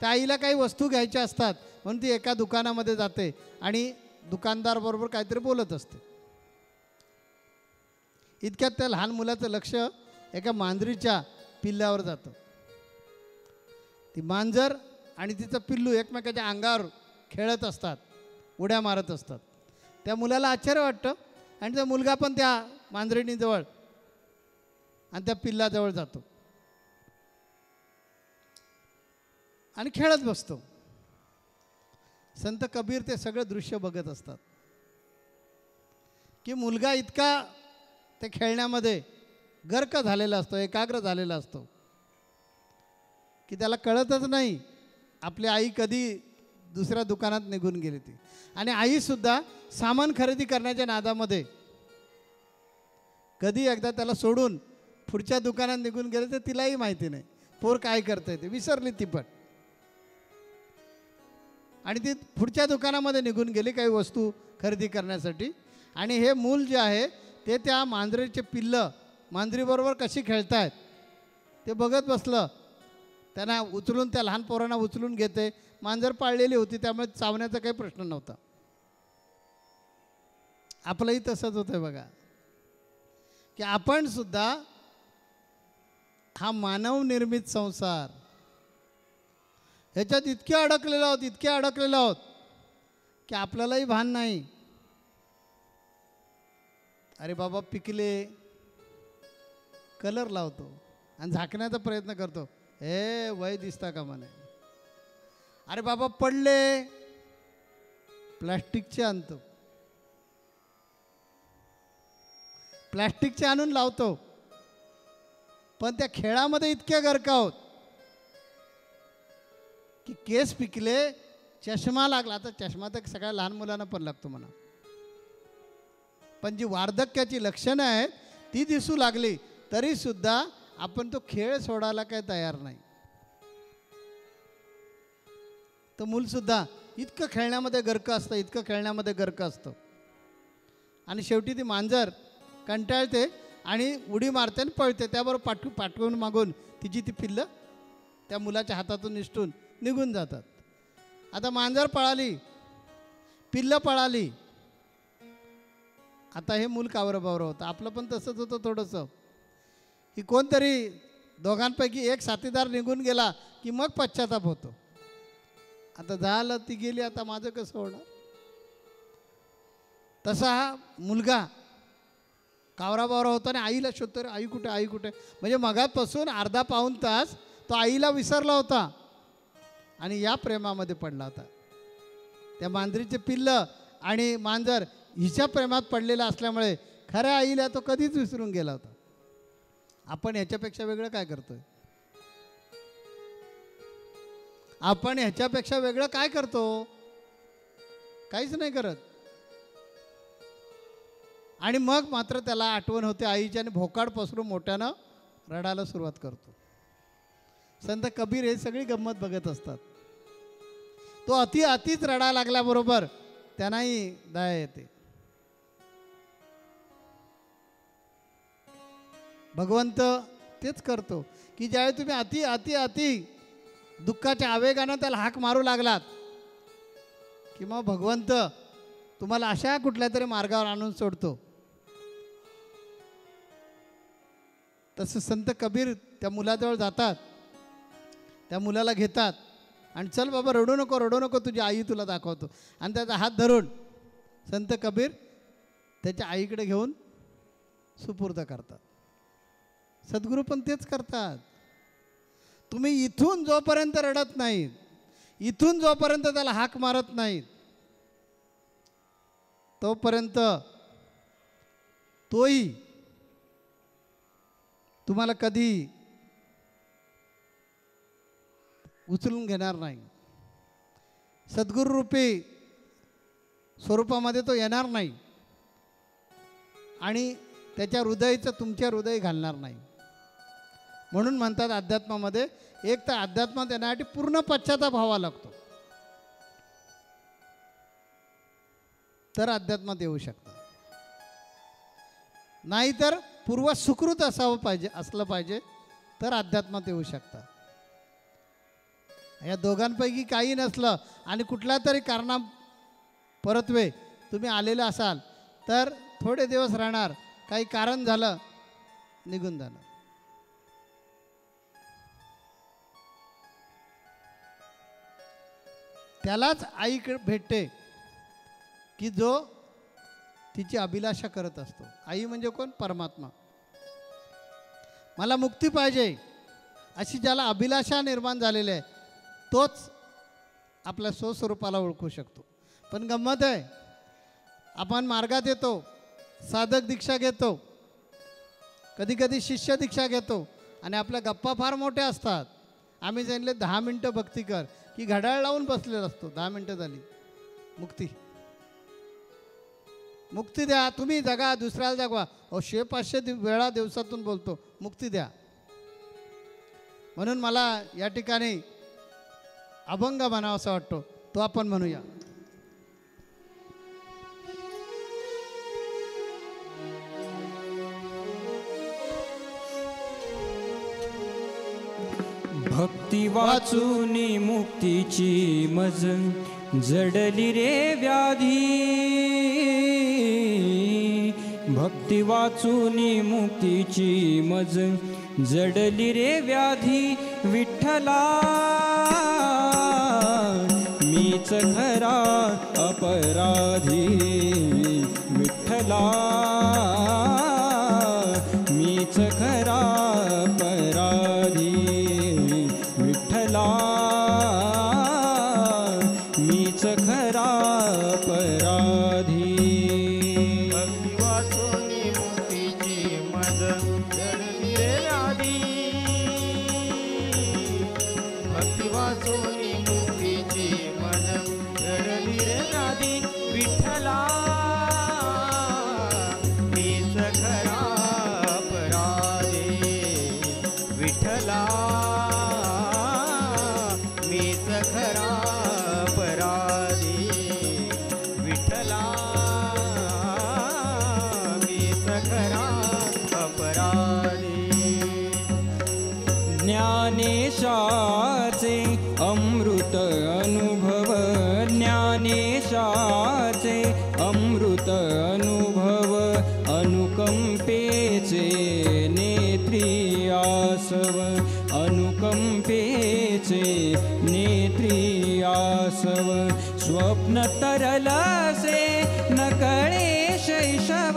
त्या आईला काही वस्तू घ्यायच्या असतात म्हणून ती एका दुकानामध्ये जाते आणि दुकानदारबरोबर काहीतरी बोलत असते. इतक्यात त्या लहान मुलाचं लक्ष एका मांजरीच्या पिल्ल्यावर जातं. ती मांजर आणि तिचं पिल्लू एकमेकाच्या अंगावर खेळत असतात, उड्या मारत असतात. त्या मुलाला आश्चर्य वाटतं आणि त्या मुलगा पण त्या मांजरीणीजवळ आणि त्या पिल्लाजवळ जातो आणि खेळत बसतो. संत कबीर ते सगळं दृश्य बघत असतात की मुलगा इतका ते खेळण्यामध्ये गर्क झालेला असतो, एकाग्र झालेला असतो की त्याला कळतच नाही आपली आई कधी दुसऱ्या दुकानात निघून गेली ती. आणि आईसुद्धा सामान खरेदी करण्याच्या नादामध्ये कधी एकदा त्याला सोडून पुढच्या दुकानात निघून गेले तर तिलाही माहिती नाही पोर काय करते ते, विसरली ती पण. आणि ती पुढच्या दुकानामध्ये निघून गेली काही वस्तू खरेदी करण्यासाठी. आणि हे मूल जे आहे ते त्या मांजरीचे पिल्लं मांजरीबरोबर कशी खेळतायत ते बघत बसलं. त्यांना उचलून, त्या लहान पोरांना उचलून घेते. मांजर पाळलेली होती त्यामुळे चावण्याचा काही प्रश्न नव्हता. आपलंही तसंच होतं बघा की आपण सुद्धा हा मानवनिर्मित संसार ह्याच्यात इतके अडकलेलो आहोत की आपल्यालाही भान नाही. अरे बाबा पिकले, कलर लावतो आणि झाकण्याचा प्रयत्न करतो, हे वय दिसता का म्हणे. अरे बाबा पडले, प्लॅस्टिकचे आणतो, प्लॅस्टिकचे आणून लावतो. पण त्या खेळामध्ये इतके गर्क आहोत की केस पिकले, चष्मा लागला. आता चष्मा तर सगळ्या लहान मुलांना पण लागतो म्हणा, पण जी वार्धक्याची लक्षणं आहेत ती दिसू लागली तरीसुद्धा आपण तो खेळ सोडायला काय तयार नाही. तर मूलसुद्धा इतकं खेळण्यामध्ये गर्क असतं, इतकं खेळण्यामध्ये गर्क असतं. आणि शेवटी ती मांजर कंटाळते आणि उडी मारते आणि पळते. त्याबरोबर पाठवून मागून तिची ती पिल्लं त्या मुलाच्या हातातून निसटून निघून जातात. आता मांजर पळाली, पिल्लं पळाली. आता हे मूल कावरबावर होतं. आपलं पण तसंच होतं थोडंसं की कोणतरी दोघांपैकी एक साथीदार निघून गेला की मग पश्चाताप होतो. आता झालं, ती गेली, आता माझं कसं होणार. तसा हा मुलगा कावराबावरा होता आणि आईला शोधतो, रे आई कुठे, आई कुठे. म्हणजे मगापासून अर्धा पाऊण तास तो आईला विसरला होता आणि या प्रेमामध्ये पडला होता. त्या मांजरीचे पिल्लं आणि मांजर हिच्या प्रेमात पडलेला असल्यामुळे खऱ्या आईला तो कधीच विसरून गेला होता. आपण ह्याच्यापेक्षा वेगळं काय करतोय? आपण ह्याच्यापेक्षा वेगळं काय करतो? काहीच नाही करत. आणि मग मात्र त्याला आठवण होते आईची आणि भोकाड पसरून मोठ्यानं रडायला सुरुवात करतो. संत कबीर हे सगळी गंमत बघत असतात. तो अतिच रडायला लागल्याबरोबर त्यांनाही दया येते. भगवंत तेच करतो की ज्यावेळी तुम्ही अति अति अति दुःखाच्या आवेगानं त्याला हाक मारू लागलात की मग भगवंत तुम्हाला अशा कुठल्या तरी मार्गावर आणून सोडतो. तसं संत कबीर त्या मुलाजवळ जातात, त्या मुलाला घेतात आणि चल बाबा रडू नको, तुझी आई तुला दाखवतो. आणि त्याचा हात धरून संत कबीर त्याच्या आईकडे घेऊन सुपूर्द करतात. सद्गुरू पण तेच करतात. तुम्ही इथून जोपर्यंत रडत नाहीत, इथून जोपर्यंत त्याला हाक मारत नाहीत, तोपर्यंत तोही तुम्हाला कधी उचलून घेणार नाही. सद्गुरू रूपी स्वरूपामध्ये तो येणार नाही आणि त्याच्या हृदयाचं तुमच्या हृदय घालणार नाही. म्हणून म्हणतात अध्यात्मामध्ये एक तर अध्यात्मात येण्यासाठी पूर्ण पश्चाताप व्हावा लागतो, तर अध्यात्मात येऊ शकतं. नाहीतर पूर्व सुकृत असलं पाहिजे तर अध्यात्मात येऊ शकतं. या दोघांपैकी काही नसलं आणि कुठल्या तरी कारणा परत्वे तुम्ही आलेले असाल तर थोडे दिवस राहणार, काही कारण झालं निघून जाणार. त्यालाच आईकडे भेटते की जो तिची अभिलाषा करत असतो. आई म्हणजे कोण? परमात्मा. मला मुक्ती पाहिजे अशी ज्याला अभिलाषा निर्माण झालेली आहे तोच आपल्या स्वस्वरूपाला ओळखू शकतो. पण गंमत आहे, आपण मार्गात येतो, साधक दीक्षा घेतो, कधी कधी शिष्य दीक्षा घेतो आणि आपल्या गप्पा फार मोठ्या असतात. आम्ही सांगितले 10 मिनटं भक्ती कर की घड्याळ लावून बसलेला असतो. 10 मिनटं झाली मुक्ती द्या, तुम्ही जगा, दुसऱ्याला जगवा. 100-500 वेळा दिवसातून बोलतो मुक्ती द्या. म्हणून मला या ठिकाणी अभंग म्हणावा असं वाटतो, तो आपण म्हणूया. भक्ती वाचूनी मुक्तीची मज जडली रे व्याधी. भक्ती वाचूनी मुक्तीची मज जडली रे व्याधी. विठ्ठला मीच खरा अपराधी. विठ्ठला मीच खरा अपराधी. विठ्ठला मीच खरा अपराधी. भक्ती वाचूनी मुक्तीची मज जडली रे व्याधी. भक्ती वाचूनी मुक्तीची मज जडली रे व्याधी. विठ्ठला मीच खरा अपराधी. विठ्ठला मीच खरा अपराधी. विठ्ठला मीच खरा अपराधी. ज्ञानेशाचे अमृत अनुभव. ज्ञानेशाचे अमृत अनुभव. अनुकंपेचे नेत्री आसव. अनुकंपेचे नेत्री आसव. स्वप्न तरलसे नकळे शैशव.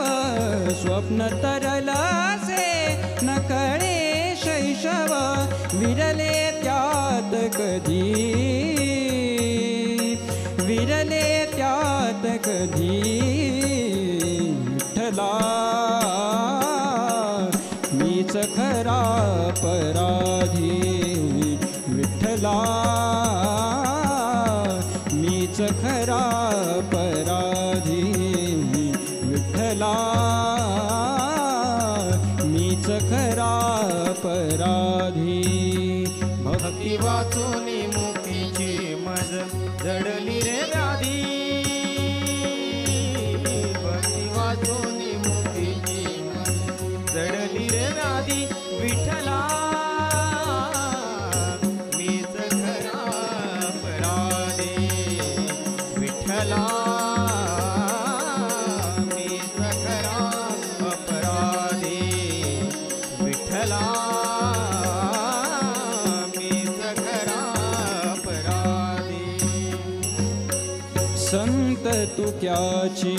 स्वप्न तरलसे नकळे शैशव. विरले त्यात कधी. विरले त्यात कधी. विठ्ठला मीच खरा अपराधी. विठ्ठला मीच खरा अपराधी. विठ्ठला मीच खरा अपराधी. भक्ती वाचूनी मुक्तीची मज जडली रे व्याधी. भक्ती वाचूनी मुक्तीची मज जडली रे व्याधी. तुक्याची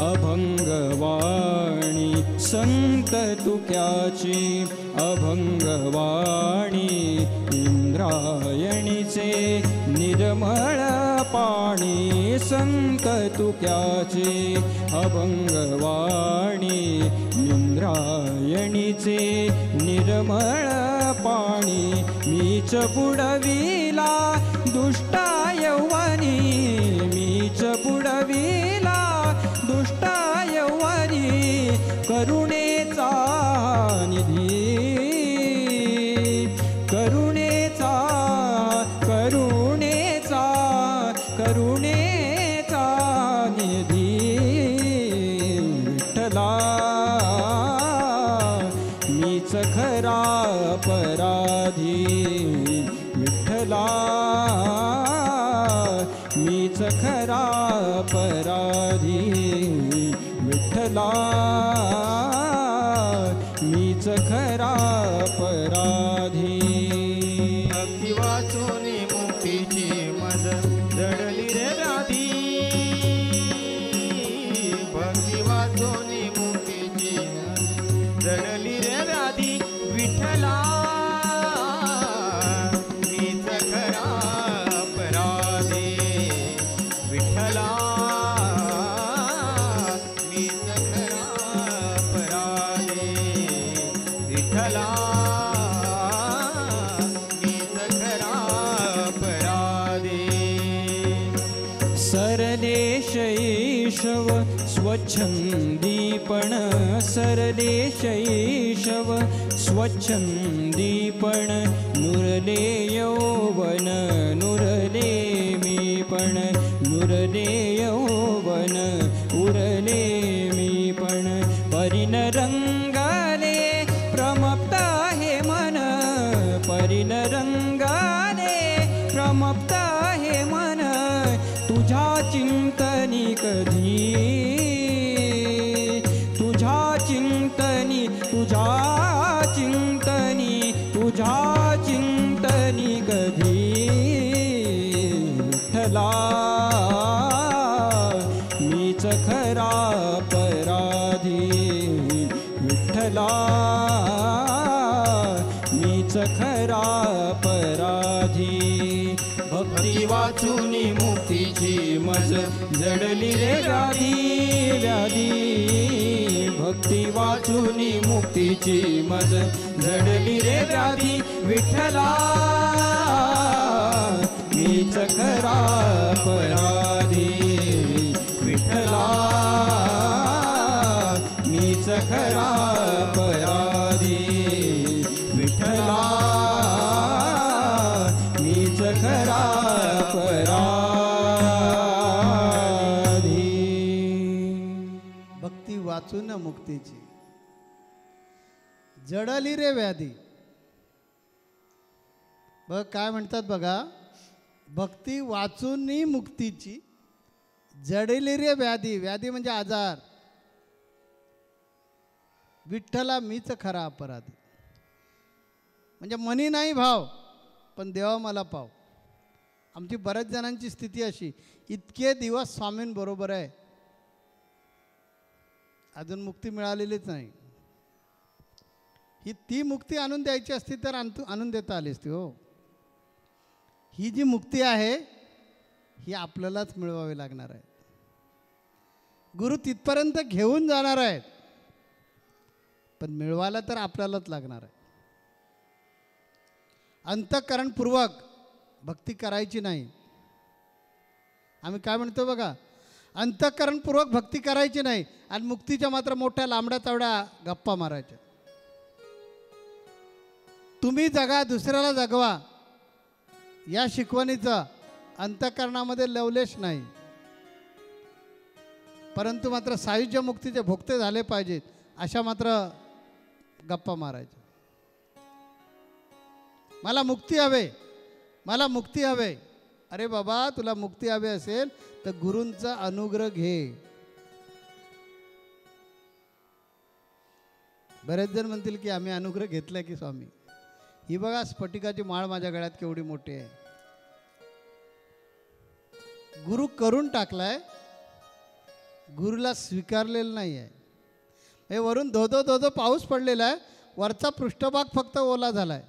अभंगवाणी संत तुक्याची अभंगवाणी इंद्रायणीचे निर्मळ पाणी संत तुक्याची अभंगवाणी इंद्रायणीचे निर्मळ पाणी मीच बुडविला दुष्टा यौवनी मीच बुडविला दुष्टा यौवनी करुणेचा निधी करुणेचा करुणेचा करुणेचा निधी विठ्ठला मीच खरा अपराधी विठ्ठला मीच खरा अपराधी विठ्ठला मीच खरा अपराधी भक्ती वाचून मुक्तीची मज जडली रे व्याधी भक्ती वाचून मुक्तीची जडली रे व्याधी विठ्ठला मीच खरा अपराधी विठ्ठला मीच खरा अपराधी विठ्ठला मीच खरा अपराधी सरदेश ईशव स्वच्छंदीपण सरदेश ईशव स्वच्छंदीपण नुरले यौवन नुरले मी पण नुरले यौवन उरले मी पण परिन रंगाले प्रमप्त हे मन परिन रंगाले प्रमप्त हे मन तुझ्या चिंतनी कधी तुझ्या चिंतनी तुझ्या चिंतनी तुझ्या चिंतनी कधी विठ्ठला मीच खरा अपराधी विठ्ठला मीच खरा अपराधी भक्ती वाचून मुक्तीची मज जडली रे व्याधी व्याधी भक्ती वाचून मुक्तीची मज जडली रे व्याधी विठ्ठला मीच खरा अपराधी विठ्ठला मीच खरा अपराधी विठ्ठला मीच खरा अपराधी भक्ती वाचून मुक्तीची जडली रे व्याधी बघ काय म्हणतात बघा भक्ती वाचूनही मुक्तीची जडली रे व्याधी व्याधी म्हणजे आजार विठ्ठला मीच खरा अपराधी म्हणजे मनी नाही भाव पण देवा मला पाव आमची बऱ्याच जणांची स्थिती अशी इतके दिवस स्वामींबरोबर आहे अजून मुक्ती मिळालेलीच नाही ही ती मुक्ती आणून द्यायची असती तर आणून देता आली असती हो ही जी मुक्ती आहे ही आपल्यालाच मिळवावी लागणार आहे गुरु तिथपर्यंत घेऊन जाणार आहेत पण मिळवायला तर आपल्यालाच लागणार आहे अंतःकरणपूर्वक भक्ती करायची नाही आम्ही काय म्हणतो बघा अंतःकरणपूर्वक भक्ती करायची नाही आणि मुक्तीच्या मात्र मोठ्या लांबड्या चवड्या गप्पा मारायच्या तुम्ही जगा दुसऱ्याला जगवा या शिकवणीचा अंतःकरणामध्ये लवलेश नाही परंतु मात्र सायुज्य मुक्तीचे भोगते झाले पाहिजेत अशा मात्र गप्पा मारायच्या मला मुक्ती हवे मला मुक्ती हवे अरे बाबा तुला मुक्ती हवी असेल तर गुरूंचा अनुग्रह घे बरेच जण म्हणतील की आम्ही अनुग्रह घेतला की स्वामी ही बघा स्फटिकाची माळ माझ्या गळ्यात केवढी मोठी आहे गुरु करून टाकलाय गुरुला स्वीकारलेलं नाही आहे. हे वरून धो धो पाऊस पडलेला आहे, वरचा पृष्ठभाग फक्त ओला झाला आहे,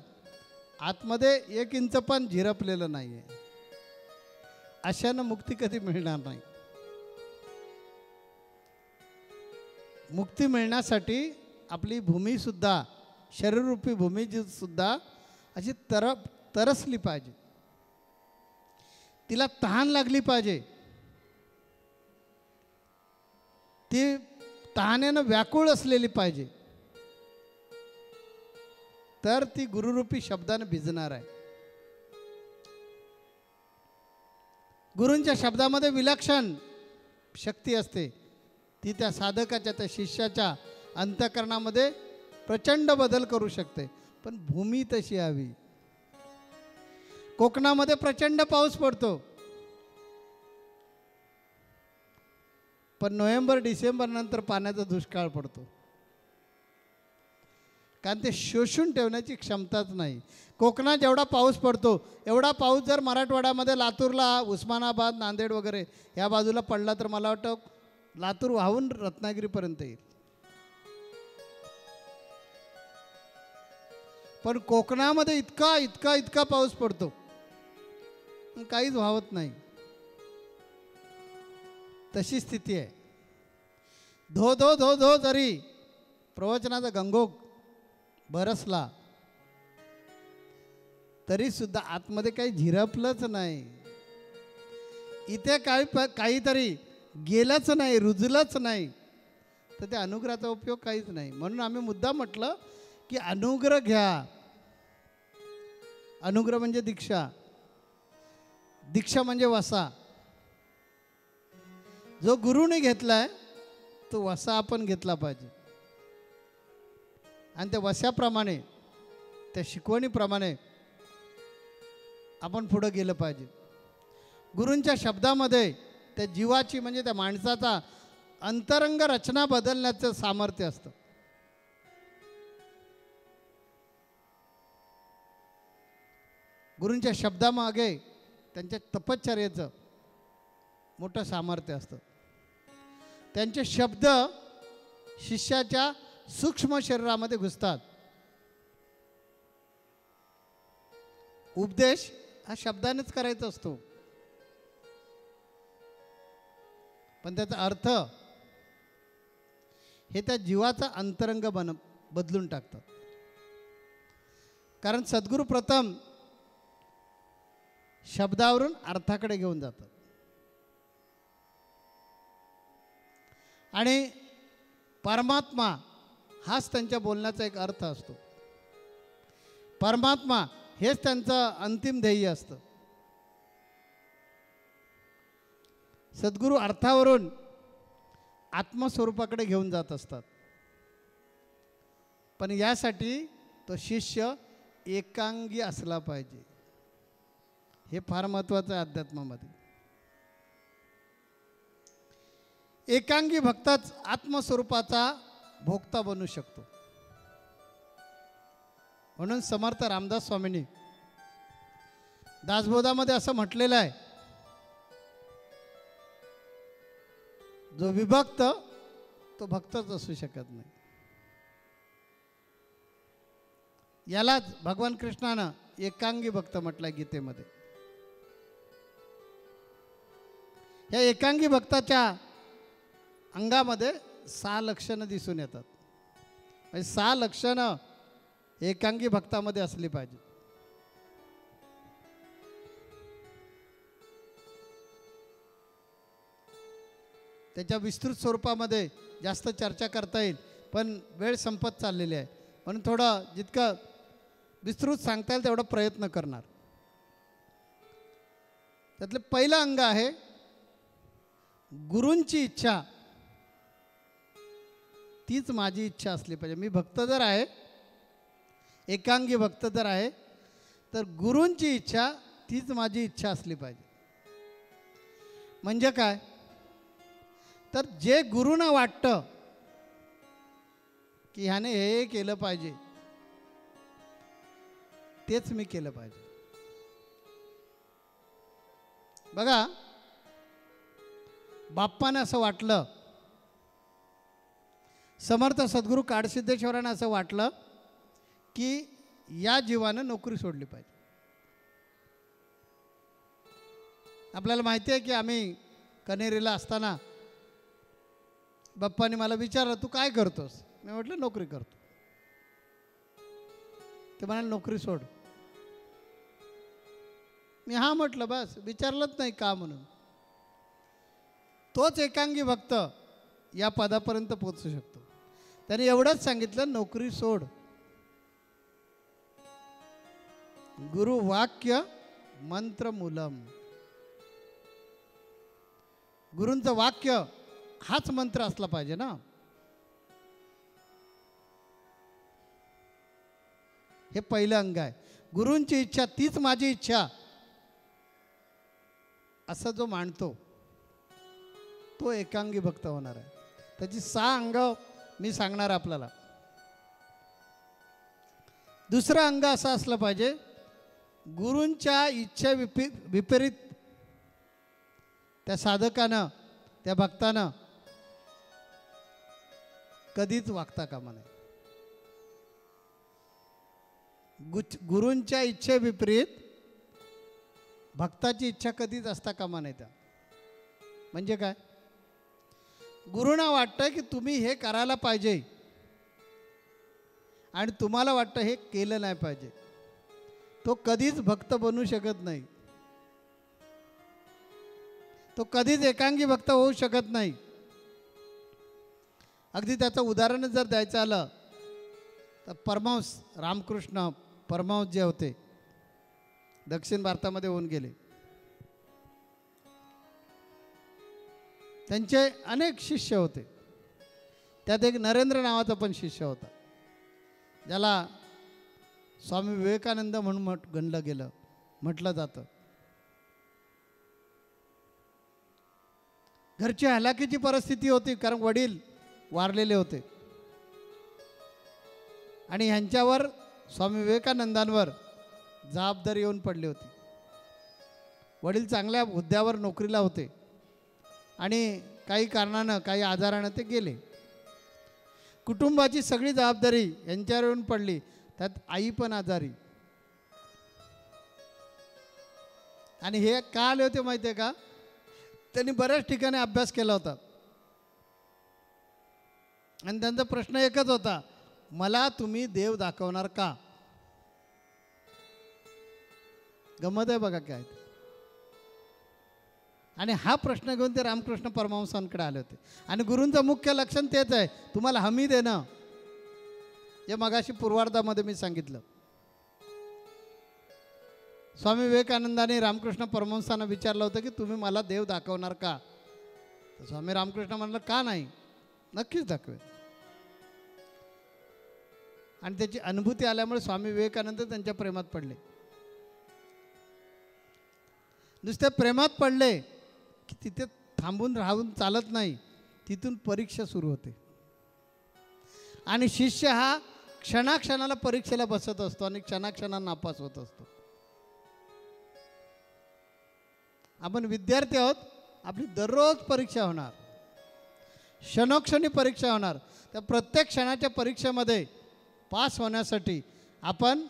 आतमध्ये 1 इंच पण झिरपलेलं नाही आहे. अशानं मुक्ती कधी मिळणार नाही. मुक्ती मिळण्यासाठी आपली भूमीसुद्धा, शरीररूपी भूमी जी सुद्धा अशी तरसली पाहिजे, तिला तहान लागली पाहिजे, ती तहानेनं व्याकुळ असलेली पाहिजे, तर ती गुरुरूपी शब्दानं भिजणार आहे. गुरूंच्या शब्दामध्ये विलक्षण शक्ती असते, ती त्या साधकाच्या, त्या शिष्याच्या अंतःकरणामध्ये प्रचंड बदल करू शकते. पण भूमी तशी हवी. कोकणामध्ये प्रचंड पाऊस पडतो, पण नोव्हेंबर डिसेंबर नंतर पाण्याचा दुष्काळ पडतो, कारण ते शोषून ठेवण्याची क्षमताच नाही. कोकणात जेवढा पाऊस पडतो एवढा पाऊस जर मराठवाड्यामध्ये, लातूरला, उस्मानाबाद, नांदेड वगैरे या बाजूला पडला तर मला वाटतं लातूर वाहून रत्नागिरीपर्यंत येईल. पण कोकणामध्ये इतका इतका इतका पाऊस पडतो, काहीच वाहत नाही. तशी स्थिती आहे. धो धो धो धो जरी प्रवचनाचा गंगोग बरसला तरी सुद्धा आतमध्ये काही झिरपलंच नाही. इथे काहीतरी गेलंच नाही, रुजलंच नाही, तर त्या अनुग्रहाचा उपयोग काहीच नाही. म्हणून आम्ही मुद्दा म्हटलं की अनुग्रह घ्या. अनुग्रह म्हणजे दीक्षा, दीक्षा म्हणजे वसा. जो गुरुने घेतलाय तो वसा आपण घेतला पाहिजे, आणि त्या वशाप्रमाणे, त्या शिकवणीप्रमाणे आपण पुढं गेलं पाहिजे. गुरूंच्या शब्दामध्ये त्या जीवाची, म्हणजे त्या माणसाचा अंतरंग रचना बदलण्याचं सामर्थ्य असतं. गुरूंच्या शब्दामागे त्यांच्या तपश्चर्येचं मोठं सामर्थ्य असतं. त्यांचे शब्द शिष्याच्या सूक्ष्म शरीरामध्ये घुसतात. उपदेश हा शब्दानेच करायचा असतो, पण त्याचा अर्थ हे त्या जीवाचा अंतरंग बदलून टाकतात. कारण सद्गुरू प्रथम शब्दावरून अर्थाकडे घेऊन जातात, आणि परमात्मा हाच त्यांच्या बोलण्याचा एक अर्थ असतो. परमात्मा हेच त्यांचं अंतिम ध्येय असतं. सद्गुरू अर्थावरून आत्मस्वरूपाकडे घेऊन जात असतात, पण यासाठी तो शिष्य एकांगी असला पाहिजे. हे फार महत्त्वाचं आहे अध्यात्मामध्ये. एकांगी भक्तच आत्मस्वरूपाचा भोक्ता बनू शकतो. म्हणून समर्थ रामदास स्वामींनी दासबोधामध्ये असं म्हटलेलं आहे, जो विभक्त तो भक्तच असू शकत नाही. यालाच भगवान कृष्णानं एकांगी भक्त म्हटलं गीतेमध्ये. या एकांगी भक्ताच्या अंगामध्ये 6 लक्षणं दिसून येतात. म्हणजे 6 लक्षणं एकांगी भक्तामध्ये असली पाहिजे. त्याच्या विस्तृत स्वरूपामध्ये जास्त चर्चा करता येईल, पण वेळ संपत चाललेली आहे, म्हणून थोडं जितकं विस्तृत सांगता येईल तेवढा प्रयत्न करणार. त्यातलं पहिलं अंग आहे गुरूंची इच्छा. तीच माझी इच्छा असली पाहिजे. मी भक्त जर आहे, एकांगी भक्त जर आहे, तर गुरूंची इच्छा तीच माझी इच्छा असली पाहिजे. म्हणजे काय, तर जे गुरूंना वाटतं की ह्याने हे केलं पाहिजे तेच मी केलं पाहिजे. बघा, बाप्पाने असं वाटलं समर्थ सद्गुरू काडसिद्धेश्वरांना असं वाटलं की या जीवानं नोकरी सोडली पाहिजे. आपल्याला माहिती आहे की आम्ही कनेरीला असताना बाप्पाने मला विचारलं, तू काय करतोस? मी म्हटलं नोकरी करतो. ते म्हणाले नोकरी सोड. मी हां म्हटलं, बस विचारलंच नाही का म्हणून. तोच एकांगी भक्त या पदापर्यंत पोचू शकतो. त्याने एवढंच सांगितलं, नोकरी सोड. गुरु वाक्य मंत्र मूलम. गुरूंचं वाक्य हाच मंत्र असला पाहिजे ना. हे पहिलं अंग आहे. गुरूंची इच्छा तीच माझी इच्छा असं जो मानतो तो एकांगी भक्त होणार आहे. त्याची 6 अंग मी सांगणार आपल्याला. दुसरं अंग असं असलं पाहिजे, गुरूंच्या इच्छे विपरीत त्या साधकानं, त्या भक्तानं कधीच वागता कामा नये. गुरूंच्या इच्छे विपरीत भक्ताची इच्छा कधीच असता कामा नये. त्या म्हणजे काय, गुरूंना वाटतं की तुम्ही हे करायला पाहिजे आणि तुम्हाला वाटतं हे केलं नाही पाहिजे, तो कधीच भक्त बनू शकत नाही. तो कधीच एकांगी भक्त होऊ शकत नाही. अगदी त्याचं उदाहरण जर द्यायचं आलं तर परमहंस रामकृष्ण परमहंस जे होते, दक्षिण भारतामध्ये होऊन गेले. त्यांचे अनेक शिष्य होते. त्यात एक नरेंद्र नावाचा पण शिष्य होता, ज्याला स्वामी विवेकानंद म्हणून गणलं गेलं, म्हटलं जातं. घरची हलाखीची परिस्थिती होती, कारण वडील वारलेले होते आणि ह्यांच्यावर स्वामी विवेकानंदांवर जबाबदारी येऊन पडली होती. वडील चांगल्या हुद्द्यावर नोकरीला होते आणि काही कारणानं, काही आजारानं ते गेले. कुटुंबाची सगळी जबाबदारी यांच्यावर येऊन पडली. त्यात आई पण आजारी. आणि हे का आले होते माहिती आहे का, त्यांनी बऱ्याच ठिकाणी अभ्यास केला होता आणि त्यांचा प्रश्न एकच होता, मला तुम्ही देव दाखवणार का? गमत आहे बघा काय. आणि हा प्रश्न घेऊन ते रामकृष्ण परमहंसांकडे आले होते. आणि गुरूंचं मुख्य लक्षण तेच आहे, तुम्हाला हमी देणं. जे मगाशी पूर्वार्धामध्ये मी सांगितलं. स्वामी विवेकानंदांनी रामकृष्ण परमहंसांना विचारलं होतं की तुम्ही मला देव दाखवणार का? तर स्वामी रामकृष्ण म्हणलं, का नाही, नक्कीच दाखवेल. आणि त्याची अनुभूती आल्यामुळे स्वामी विवेकानंद त्यांच्या प्रेमात पडले. नुसते प्रेमात पडले की तिथे थांबून राहून चालत नाही, तिथून परीक्षा सुरू होते. आणि शिष्य हा क्षणाक्षणाला परीक्षेला बसत असतो आणि क्षणाक्षणाला नापास होत असतो. आपण विद्यार्थी आहोत, आपली दररोज परीक्षा होणार, क्षणोक्षणी परीक्षा होणार. त्या प्रत्येक क्षणाच्या परीक्षेमध्ये पास होण्यासाठी आपण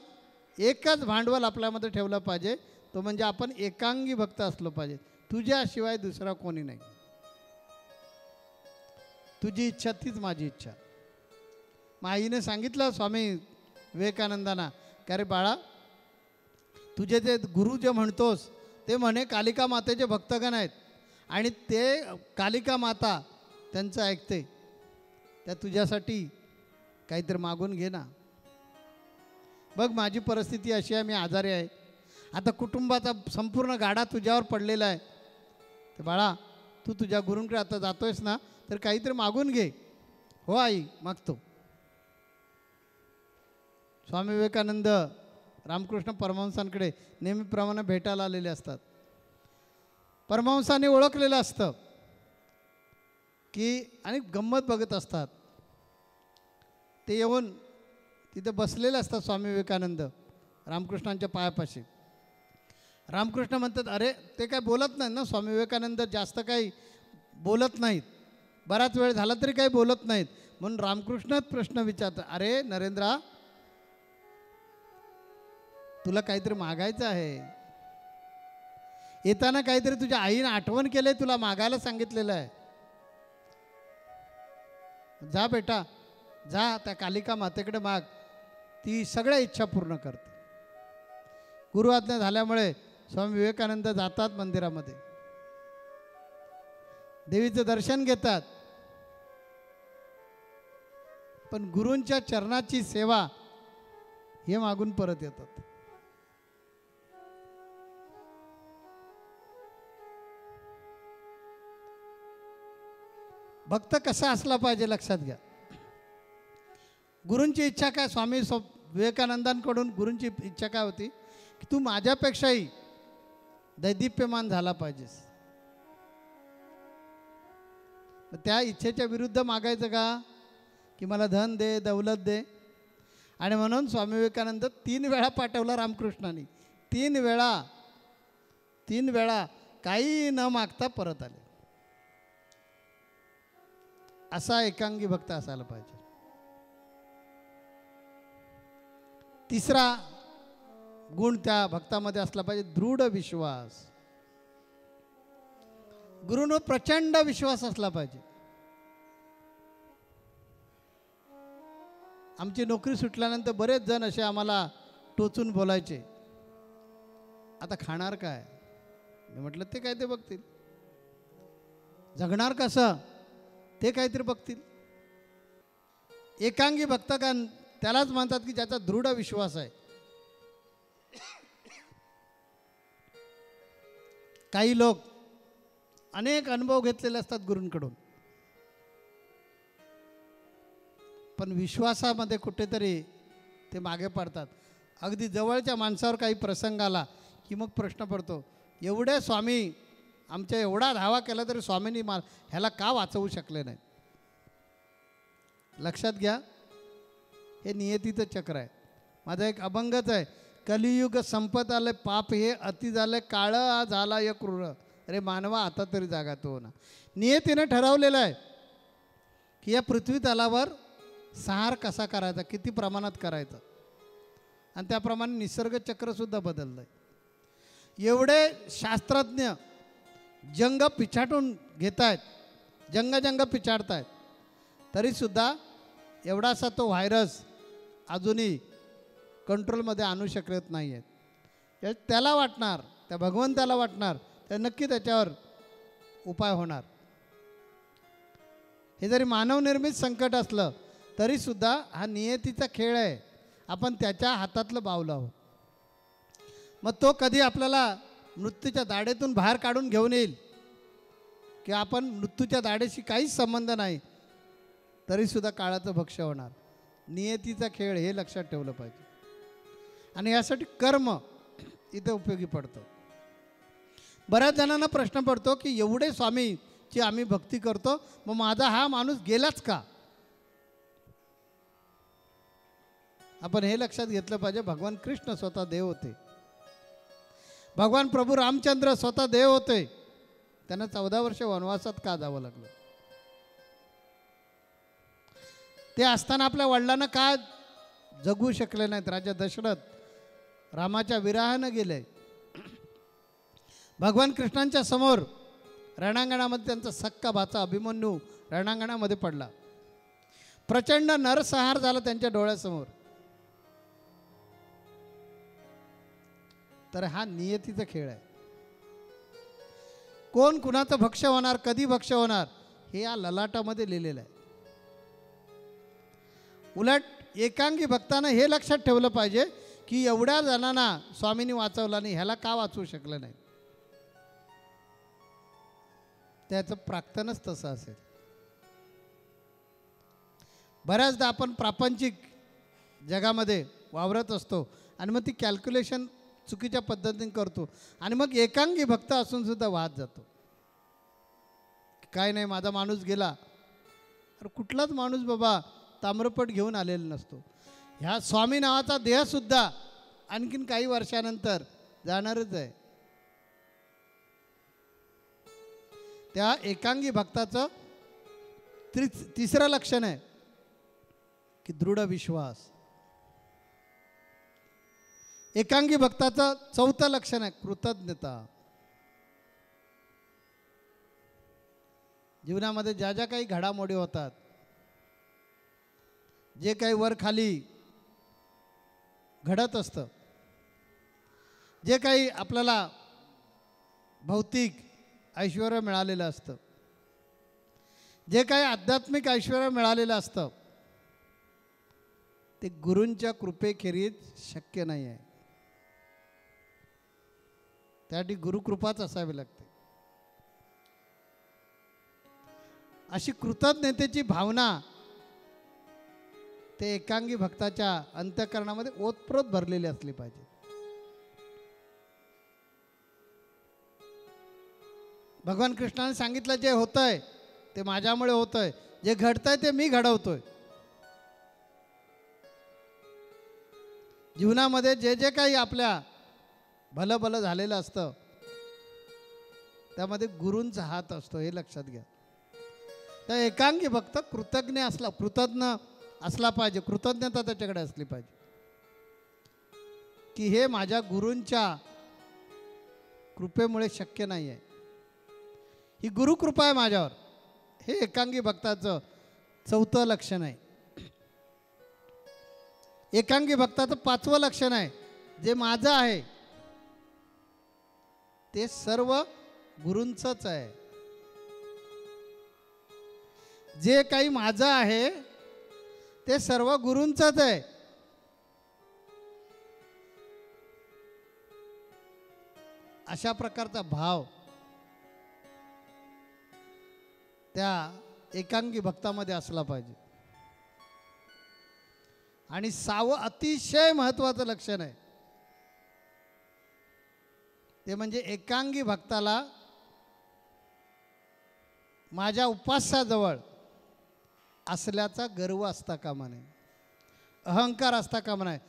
एकच भांडवल आपल्यामध्ये ठेवलं पाहिजे, तो म्हणजे आपण एकांगी भक्त असलो पाहिजे. तुझ्याशिवाय दुसरा कोणी नाही. तुझी इच्छा तीच माझी इच्छा. मग आईने सांगितलं स्वामी विवेकानंदांना, की अरे बाळा, तुझे जे गुरु जे म्हणतोस ते म्हणे कालिका मातेचे भक्तगण आहेत आणि ते कालिका माता त्यांचं ऐकते. त्या तुझ्यासाठी काहीतरी मागून घे ना. बघ माझी परिस्थिती अशी आहे, मी आजारी आहे, आता कुटुंबाचा संपूर्ण गाडा तुझ्यावर पडलेला आहे. तर बाळा, तू तुझ्या गुरूंकडे आता जातोयस ना, तर काहीतरी मागून घे. हो आई, मागतो. स्वामी विवेकानंद रामकृष्ण परमहंसांकडे नेहमीप्रमाणे भेटायला आलेले असतात. परमहंसाने ओळखलेलं असतं की आणि गंमत बघत असतात. ते येऊन तिथे बसलेले असतात स्वामी विवेकानंद रामकृष्णांच्या पायापाशी. रामकृष्ण म्हणतात, अरे ते काय बोलत नाहीत ना, स्वामी विवेकानंद जास्त काही बोलत नाहीत, बराच वेळ झाला तरी काही बोलत नाहीत. म्हणून रामकृष्णच प्रश्न विचारतात, अरे नरेंद्रा, तुला काहीतरी मागायचं आहे. येताना काहीतरी तुझ्या आईने आठवण केलंय, तुला मागायला सांगितलेलं आहे. जा बेटा, जा त्या कालिका मातेकडे माग, ती सगळ्या इच्छा पूर्ण करते. गुरुआज्ञा झाल्यामुळे स्वामी विवेकानंद जातात मंदिरामध्ये, देवीचं दर्शन घेतात. पण गुरूंच्या चरणाची सेवा हे मागून परत येतात. भक्त कसा असला पाहिजे लक्षात घ्या. गुरूंची इच्छा काय, स्वामी विवेकानंदांकडून गुरूंची इच्छा काय होती की तू माझ्यापेक्षाही दैदिप्यमान झाला पाहिजेस. त्या इच्छेच्या विरुद्ध मागायचं का की मला धन दे, दौलत दे. आणि म्हणून स्वामी विवेकानंद 3 वेळा पाठवला रामकृष्णाने, 3 वेळा काही न मागता परत आले. असा एकांगी भक्त असायला पाहिजे. तिसरा गुण त्या भक्तामध्ये असला पाहिजे, दृढ विश्वास. गुरूंवर प्रचंड विश्वास असला पाहिजे. आमची नोकरी सुटल्यानंतर बरेच जण असे आम्हाला टोचून बोलायचे, आता खाणार काय. मी म्हटलं ते काय ते बघतील, जगणार कसं ते काहीतरी बघतील. एकांगी भक्त का त्यालाच म्हणतात की ज्याचा दृढ विश्वास आहे. काही लोक अनेक अनुभव घेतलेले असतात गुरूंकडून, पण विश्वासामध्ये कुठेतरी ते मागे पडतात. अगदी जवळच्या माणसावर काही प्रसंग आला की मग प्रश्न पडतो, एवढे स्वामी आमच्या एवढा धावा केला तरी स्वामींनी ह्याला का वाचवू शकले नाही. लक्षात घ्या, हे नियतीचं चक्र आहे. माझा एक अभंगच आहे, कलियुग संपत आले, पाप हे अति झाले, काळ झाला या क्रूर. अरे मानवा, आता तरी जागा तो ना. नियतीने ठरवलेलं आहे की या पृथ्वी तलावर संहार कसा करायचा, किती प्रमाणात करायचा, आणि त्याप्रमाणे निसर्ग चक्रसुद्धा बदललं आहे. एवढे शास्त्रज्ञ जंग पिछाटून घेत आहेत, जंग पिछाडत आहेत, तरीसुद्धा एवढासा तो व्हायरस अजूनही कंट्रोलमध्ये आणू शकत नाही आहेत. त्याला वाटणार, त्या भगवंताला वाटणार, तर नक्की त्याच्यावर उपाय होणार. हे जरी मानवनिर्मित संकट असलं तरीसुद्धा हा नियतीचा खेळ आहे. आपण त्याच्या हातातलं बावलं आहोत. मग तो कधी आपल्याला मृत्यूच्या दाढेतून बाहेर काढून घेऊन येईल की आपण मृत्यूच्या दाढेशी काहीच संबंध नाही, तरीसुद्धा काळाचं भक्ष्य होणार. नियतीचा खेळ हे लक्षात ठेवलं पाहिजे. आणि यासाठी कर्म इथं उपयोगी पडतं. बऱ्याच जणांना प्रश्न पडतो की एवढे स्वामीची आम्ही भक्ती करतो, मग माझा हा माणूस गेलाच का. आपण हे लक्षात घेतलं पाहिजे, भगवान कृष्ण स्वतः देव होते, भगवान प्रभू रामचंद्र स्वतः देव होते. त्यांना 14 वर्ष वनवासात का जावं लागलं. ते असताना आपल्या वडिलांना का जगू शकले नाहीत. राजा दशरथ रामाच्या विराहानं गेले. भगवान कृष्णांच्या समोर रणांगणामध्ये त्यांचा सक्का भाचा अभिमन्यू रणांगणामध्ये पडला. प्रचंड नरसंहार झाला त्यांच्या डोळ्यासमोर. तर हा नियतीचा खेळ आहे. कोण कुणाचं भक्ष्य होणार, कधी भक्ष्य होणार, हे या ललाटामध्ये लिहिलेलं आहे. उलट एकांगी भक्तानं हे लक्षात ठेवलं पाहिजे की एवढ्या जणांना स्वामींनी वाचवलं नाही, ह्याला का वाचवू शकलं नाही. त्याचं प्राक्तनच तसं असेल. बऱ्याचदा आपण प्रापंचिक जगामध्ये वावरत असतो आणि मग ती कॅल्क्युलेशन चुकीच्या पद्धतीने करतो आणि मग एकांगी भक्त असून सुद्धा वाहत जातो. काय नाही, माझा माणूस गेला. अरे कुठलाच माणूस बाबा ताम्रपट घेऊन आलेला नसतो. ह्या स्वामी नावाचा देहसुद्धा आणखीन काही वर्षानंतर जाणारच आहे. त्या एकांगी भक्ताचं तिसरं लक्षण आहे की दृढ विश्वास. एकांगी भक्ताचं चौथं लक्षण आहे कृतज्ञता. जीवनामध्ये ज्या ज्या काही घडामोडी होतात, जे काही वर खाली घडत असतं, जे काही आपल्याला भौतिक ऐश्वर्य मिळालेलं असतं, जे काही आध्यात्मिक ऐश्वर्य मिळालेलं असतं, ते गुरूंच्या कृपेखेरीज शक्य नाही आहे. त्यासाठी गुरुकृपाच असावी लागते. अशी कृतज्ञतेची भावना ते एकांगी भक्ताच्या अंतःकरणामध्ये ओतप्रोत भरलेली असली पाहिजे. भगवान कृष्णाने सांगितलं जे होतंय ते माझ्यामुळे होतंय, जे घडतंय ते मी घडवतोय. जीवनामध्ये जे जे काही आपल्या भलं भलं झालेलं असतं त्यामध्ये गुरूंचा हात असतो, हे लक्षात घ्या. तर एकांगी भक्त कृतज्ञ असला पाहिजे, कृतज्ञता त्याच्याकडे असली पाहिजे की हे माझ्या गुरूंच्या कृपेमुळे शक्य नाही आहे, ही गुरुकृपा आहे माझ्यावर. हे एकांगी भक्ताचं चौथं लक्षण आहे. एकांगी भक्ताचं पाचवं लक्षण आहे, जे माझं आहे ते सर्व गुरूंचंच आहे. जे काही माझं आहे ते सर्व गुरूंचंच आहे. अशा प्रकारचा भाव त्या एकांगी भक्तामध्ये असला पाहिजे. आणि सावं अतिशय महत्त्वाचं लक्षण आहे ते म्हणजे एकांगी भक्ताला माझ्या उपास्याजवळ असल्याचा गर्व असता कामा नये, अहंकार असता कामा नये.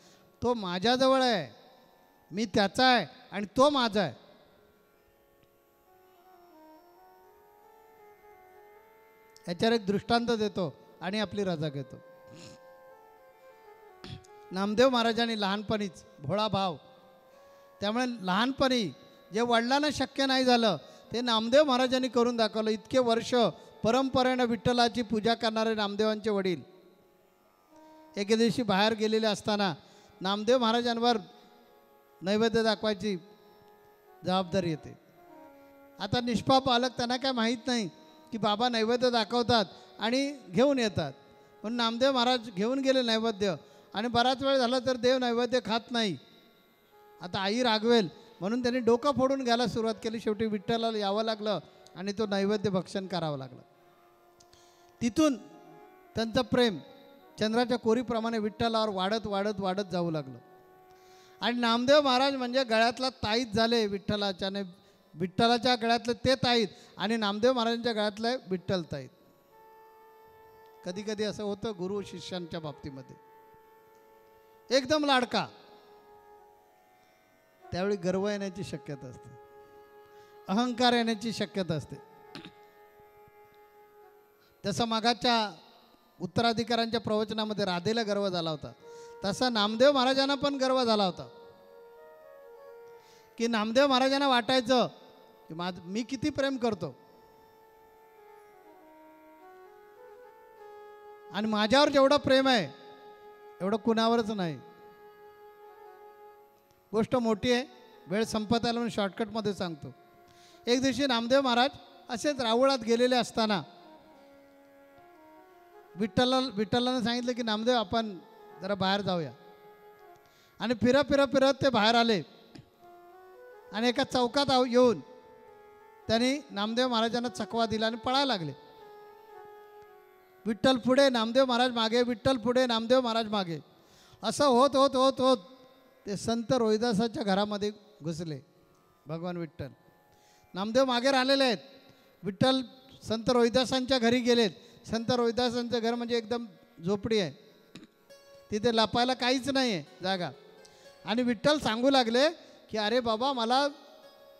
तो माझ्याजवळ आहे, मी त्याचा आहे आणि तो माझा आहे. याच्यावर एक दृष्टांत देतो आणि आपली रजा घेतो. नामदेव महाराजांनी लहानपणीच भोळा भाव, त्यामुळे लहानपणी जे वडिलांना शक्य नाही झालं ते नामदेव महाराजांनी करून दाखवलं. इतके वर्ष परंपरेनं विठ्ठलाची पूजा करणारे नामदेवांचे वडील एके दिवशी बाहेर गेलेले असताना नामदेव महाराजांवर नैवेद्य दाखवायची जबाबदारी येते. आता निष्पाप बालक त्यांना काय माहीत नाही की बाबा नैवेद्य दाखवतात आणि घेऊन येतात. पण नामदेव महाराज घेऊन गेले नैवेद्य आणि बराच वेळ झाला तर देव नैवेद्य खात नाही. आता आई रागवेल म्हणून त्यांनी डोकं फोडून घ्यायला सुरुवात केली. शेवटी विठ्ठलाला यावं लागलं आणि तो नैवेद्य भक्षण करावं लागलं. तिथून त्यांचं प्रेम चंद्राच्या कोरीप्रमाणे विठ्ठलावर वाढत वाढत वाढत जाऊ लागलं. आणि नामदेव महाराज म्हणजे गळ्यातला ताईत झाले विठ्ठलाच्याने. विठ्ठलाच्या गळ्यातलं ते ताईत आणि नामदेव महाराजांच्या गळ्यातलं विठ्ठल ताईत. कधी कधी असं होतं गुरु शिष्यांच्या बाबतीमध्ये, एकदम लाडका, त्यावेळी गर्व येण्याची शक्यता असते, अहंकार येण्याची शक्यता असते. जसं मागाच्या उत्तराधिकाऱ्यांच्या प्रवचनामध्ये राधेला गर्व झाला होता, तसा नामदेव महाराजांना पण गर्व झाला होता की नामदेव महाराजांना वाटायचं की मी किती प्रेम करतो आणि माझ्यावर जेवढं प्रेम आहे एवढं कुणावरच नाही. गोष्ट मोठी आहे, वेळ संपत आला म्हणून शॉर्टकटमध्ये सांगतो. एक दिवशी नामदेव महाराज असेच रावळात गेलेले असताना विठ्ठलानं सांगितलं की नामदेव आपण जरा बाहेर जाऊया. आणि फिरत ते बाहेर आले आणि एका चौकात येऊन त्यांनी नामदेव महाराजांना चकवा दिला आणि पळायला लागले. विठ्ठल पुढे नामदेव महाराज मागे, विठ्ठल पुढे नामदेव महाराज मागे. असं होत होत होत होत ते संत रोहिदासाच्या घरामध्ये घुसले. भगवान विठ्ठल नामदेव मागे राहिलेले आहेत. विठ्ठल संत रोहिदासांच्या घरी गेलेत. संत रोहिदासांचं घर म्हणजे एकदम झोपडी आहे, तिथे लपायला काहीच नाही आहे जागा. आणि विठ्ठल सांगू लागले की अरे बाबा मला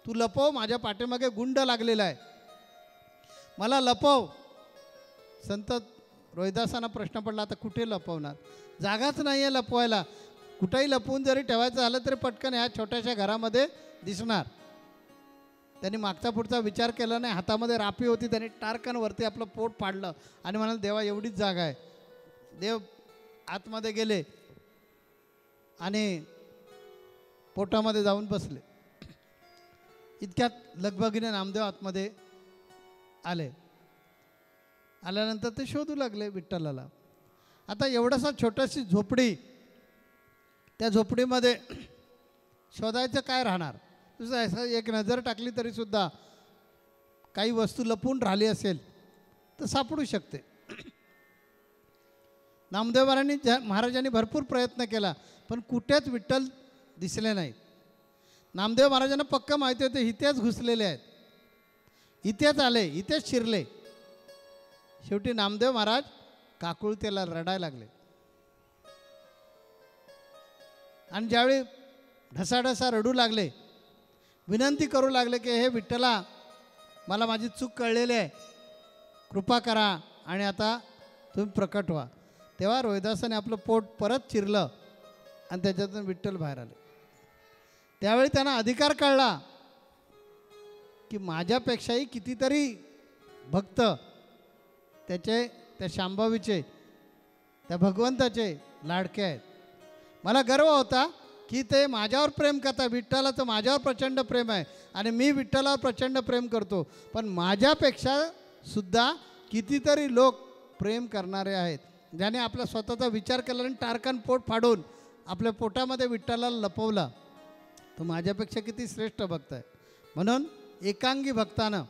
तू लपव, माझ्या पाठीमागे गुंड लागलेला आहे, मला लपव. संत रोहिदासांना प्रश्न पडला, आता कुठे लपवणार? जागाच नाही आहे लपवायला. कुठेही लपवून जरी ठेवायचं झालं तरी पटकन ह्या छोट्याशा घरामध्ये दिसणार. त्यांनी मागचा पुढचा विचार केला नाही. हातामध्ये रापी होती, त्यांनी टारकनवरती आपलं पोट पाडलं आणि म्हणाल देवा एवढीच जागा आहे. देव आतमध्ये गेले आणि पोटामध्ये जाऊन बसले. इतक्यात लगबगीने नामदेव आतमध्ये आले. आल्यानंतर ते शोधू लागले विठ्ठलाला. आता एवढासा छोटीशी झोपडी, त्या झोपडीमध्ये शोधायचं काय राहणार? तुझं असं एक नजर टाकली तरीसुद्धा काही वस्तू लपून राहिली असेल तर सापडू शकते. नामदेव महाराजांनी भरपूर प्रयत्न केला पण कुठेच विठ्ठल दिसले नाहीत. नामदेव महाराजांना पक्क माहिती होते इथेच घुसलेले आहेत, इथेच आले, इथेच शिरले. शेवटी नामदेव महाराज काकुळतेला रडायला लागले आणि ज्यावेळी ढसाढसा रडू लागले, विनंती करू लागले की हे विठ्ठला, मला माझी चूक कळलेली आहे, कृपा करा आणि आता तुम्ही प्रकट व्हा. तेव्हा रोहिदासाने आपलं पोट परत चिरलं आणि त्याच्यातून विठ्ठल बाहेर आले. त्यावेळी त्यांना अधिकार कळला की माझ्यापेक्षाही कितीतरी भक्त त्या शांभवीचे, त्या भगवंताचे लाडके आहेत. मला गर्व होता की ते माझ्यावर प्रेम करतात. विठ्ठलाचं माझ्यावर प्रचंड प्रेम आहे आणि मी विठ्ठलावर प्रचंड प्रेम करतो, पण माझ्यापेक्षा सुद्धा कितीतरी लोक प्रेम करणारे आहेत, ज्याने आपला स्वतःचा विचार केला आणि टारकान पोट फाडून आपल्या पोटामध्ये विठ्ठलाला लपवला. तो माझ्यापेक्षा किती श्रेष्ठ भक्त आहे. म्हणून एकांगी भक्तानं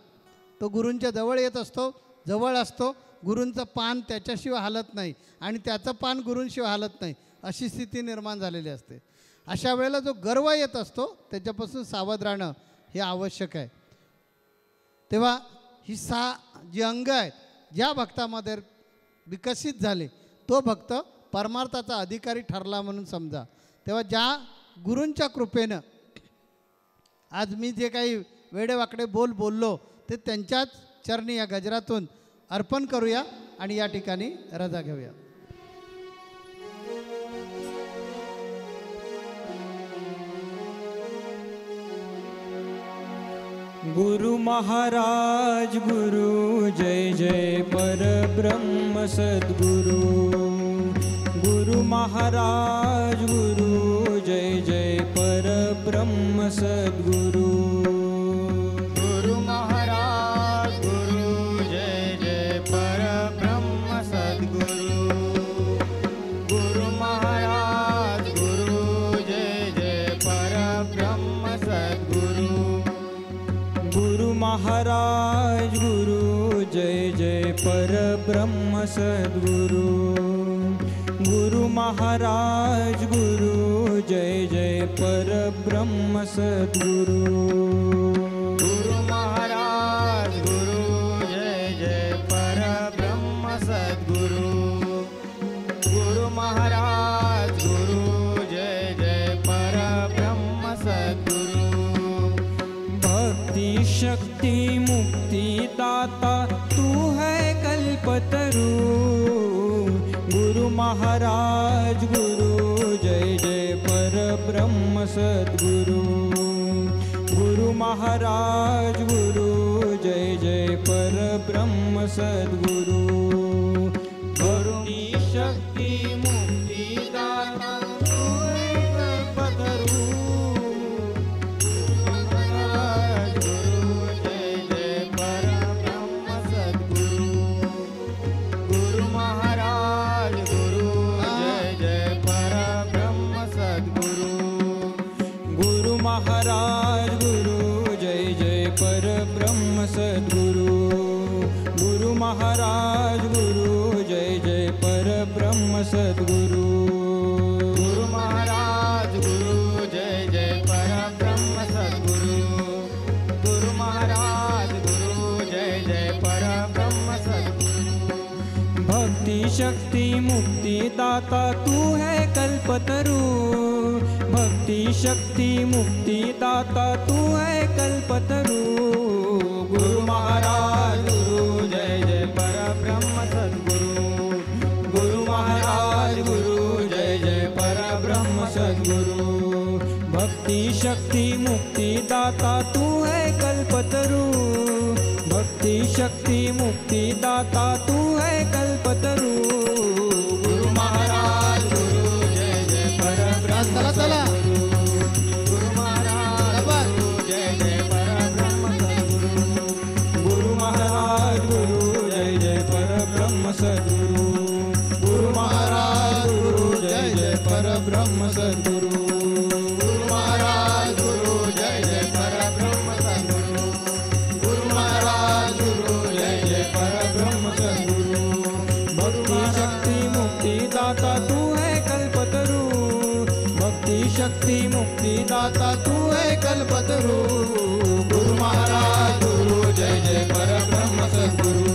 तो गुरूंच्या जवळ येत असतो, जवळ असतो. गुरूंचं पान त्याच्याशिवाय हालत नाही आणि त्याचं पान गुरूंशिवाय हालत नाही, अशी स्थिती निर्माण झालेली असते. अशा वेळेला जो गर्व येत असतो त्याच्यापासून सावध राहणं हे आवश्यक आहे. तेव्हा ही जी अंग आहेत ज्या भक्तामध्ये विकसित झाले तो भक्त परमार्थाचा अधिकारी ठरला म्हणून समजा. तेव्हा ज्या गुरूंच्या कृपेनं आज मी जे काही वेडेवाकडे बोललो ते त्यांच्याच चरणी या गजरातून अर्पण करूया आणि या ठिकाणी रजा घेऊया. गुरु महाराज गुरु जय जय परब्रह्म सद्गुरु. गुरु महाराज गुरु जय जय परब्रह्म सद्गुरु. गुरु महाराज गुरु जय जय परब्रह्म सद्गुरु. गुरु महाराज गुरु जय जय परब्रह्म सद्गुरु. गुरु महाराज गुरु जय जय परब्रह्म सद्गुरु. गुरु महाराज गुरु जय जय परब्रह्म सद्गुरु. गुरु महाराज गुरु जय जय परब्रह्म सद्गुरु. गुरु महाराज गुरु जय जय परब्रह्म सद्गुरु. भक्ति शक्ति मुक्ति दाता तू है कल्पतरु. गुरु महाराज गुरु जय जय परब्रह्म सद्गुरु. गुरु महाराज गुरु जय जय परब्रह्म सद्गुरु. भक्ति शक्ति मुक्ति दाता तू है कल्पतरु. महाराज गुरु जय जय परब्रह्म सद्गुरु. गुरु महाराज गुरु जय जय परब्रह्म सद्गुरु. गुरु महाराज गुरु जय जय परब्रह्म सद्गुरु. गुरु महाराज गुरु जय जय परब्रह्म सद्गुरु. भक्ति शक्ति मुक्ति दाता तू है कल्पतरु. भक्ति शक्ति मुक्ति दाता तू है कल्पतरु. गुरु महाराज गुरु जय जय परब्रह्म सद्गुरु. भक्ति शक्ति मुक्ति दाता तू है कल्पतरु भक्ति शक्ति मुक्ति दाता तू है कल्पतरु गुरु महाराज गुरु जय जय परब्रह्म चला चला गुरु महाराज गुरु जय जय परब्रह्म सद्गुरु गुरु महाराज गुरु जय जय परब्रह्म सद्गुरु गुरु महाराज गुरु जय जय परब्रह्म सद्गुरु गुरु महाराज गुरु जय जय परब्रह्म सद्गुरु गुरु महाराज गुरु जय जय परब्रह्म सद्गुरु भक्ति शक्ति मुक्ति दाता तू है कल्पतरु भक्ति शक्ति मुक्ति दाता तू है कल्पतरु गुरु महाराज गुरु जय जय परब्रह्म सद्गुरु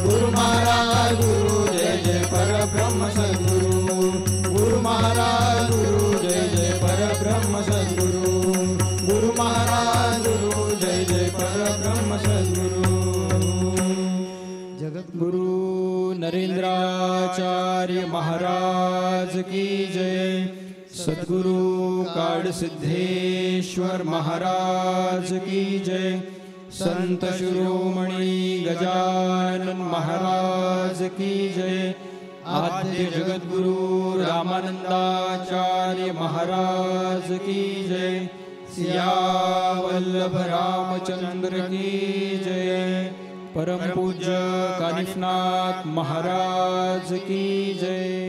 गुरु महाराज गुरु जय जय परब्रह्म सद्गुरु गुरु महाराज गुरु जय जय परब्रह्म सद्गुरु गुरु महाराज गुरु जय जय परब्रह्म सद्गुरु जगत गुरु नरेंद्राचार्य महाराज की जय सद्गुरु काड सिद्धेश्वर महाराज की जय संत शिरोमणि गजानन महाराज की जय आद्य जगद्गुरु रामानंदाचार्य महाराज की जय सियावल्लभ रामचंद्र की जय परम पूज्य कानिफनाथ महाराज की जय।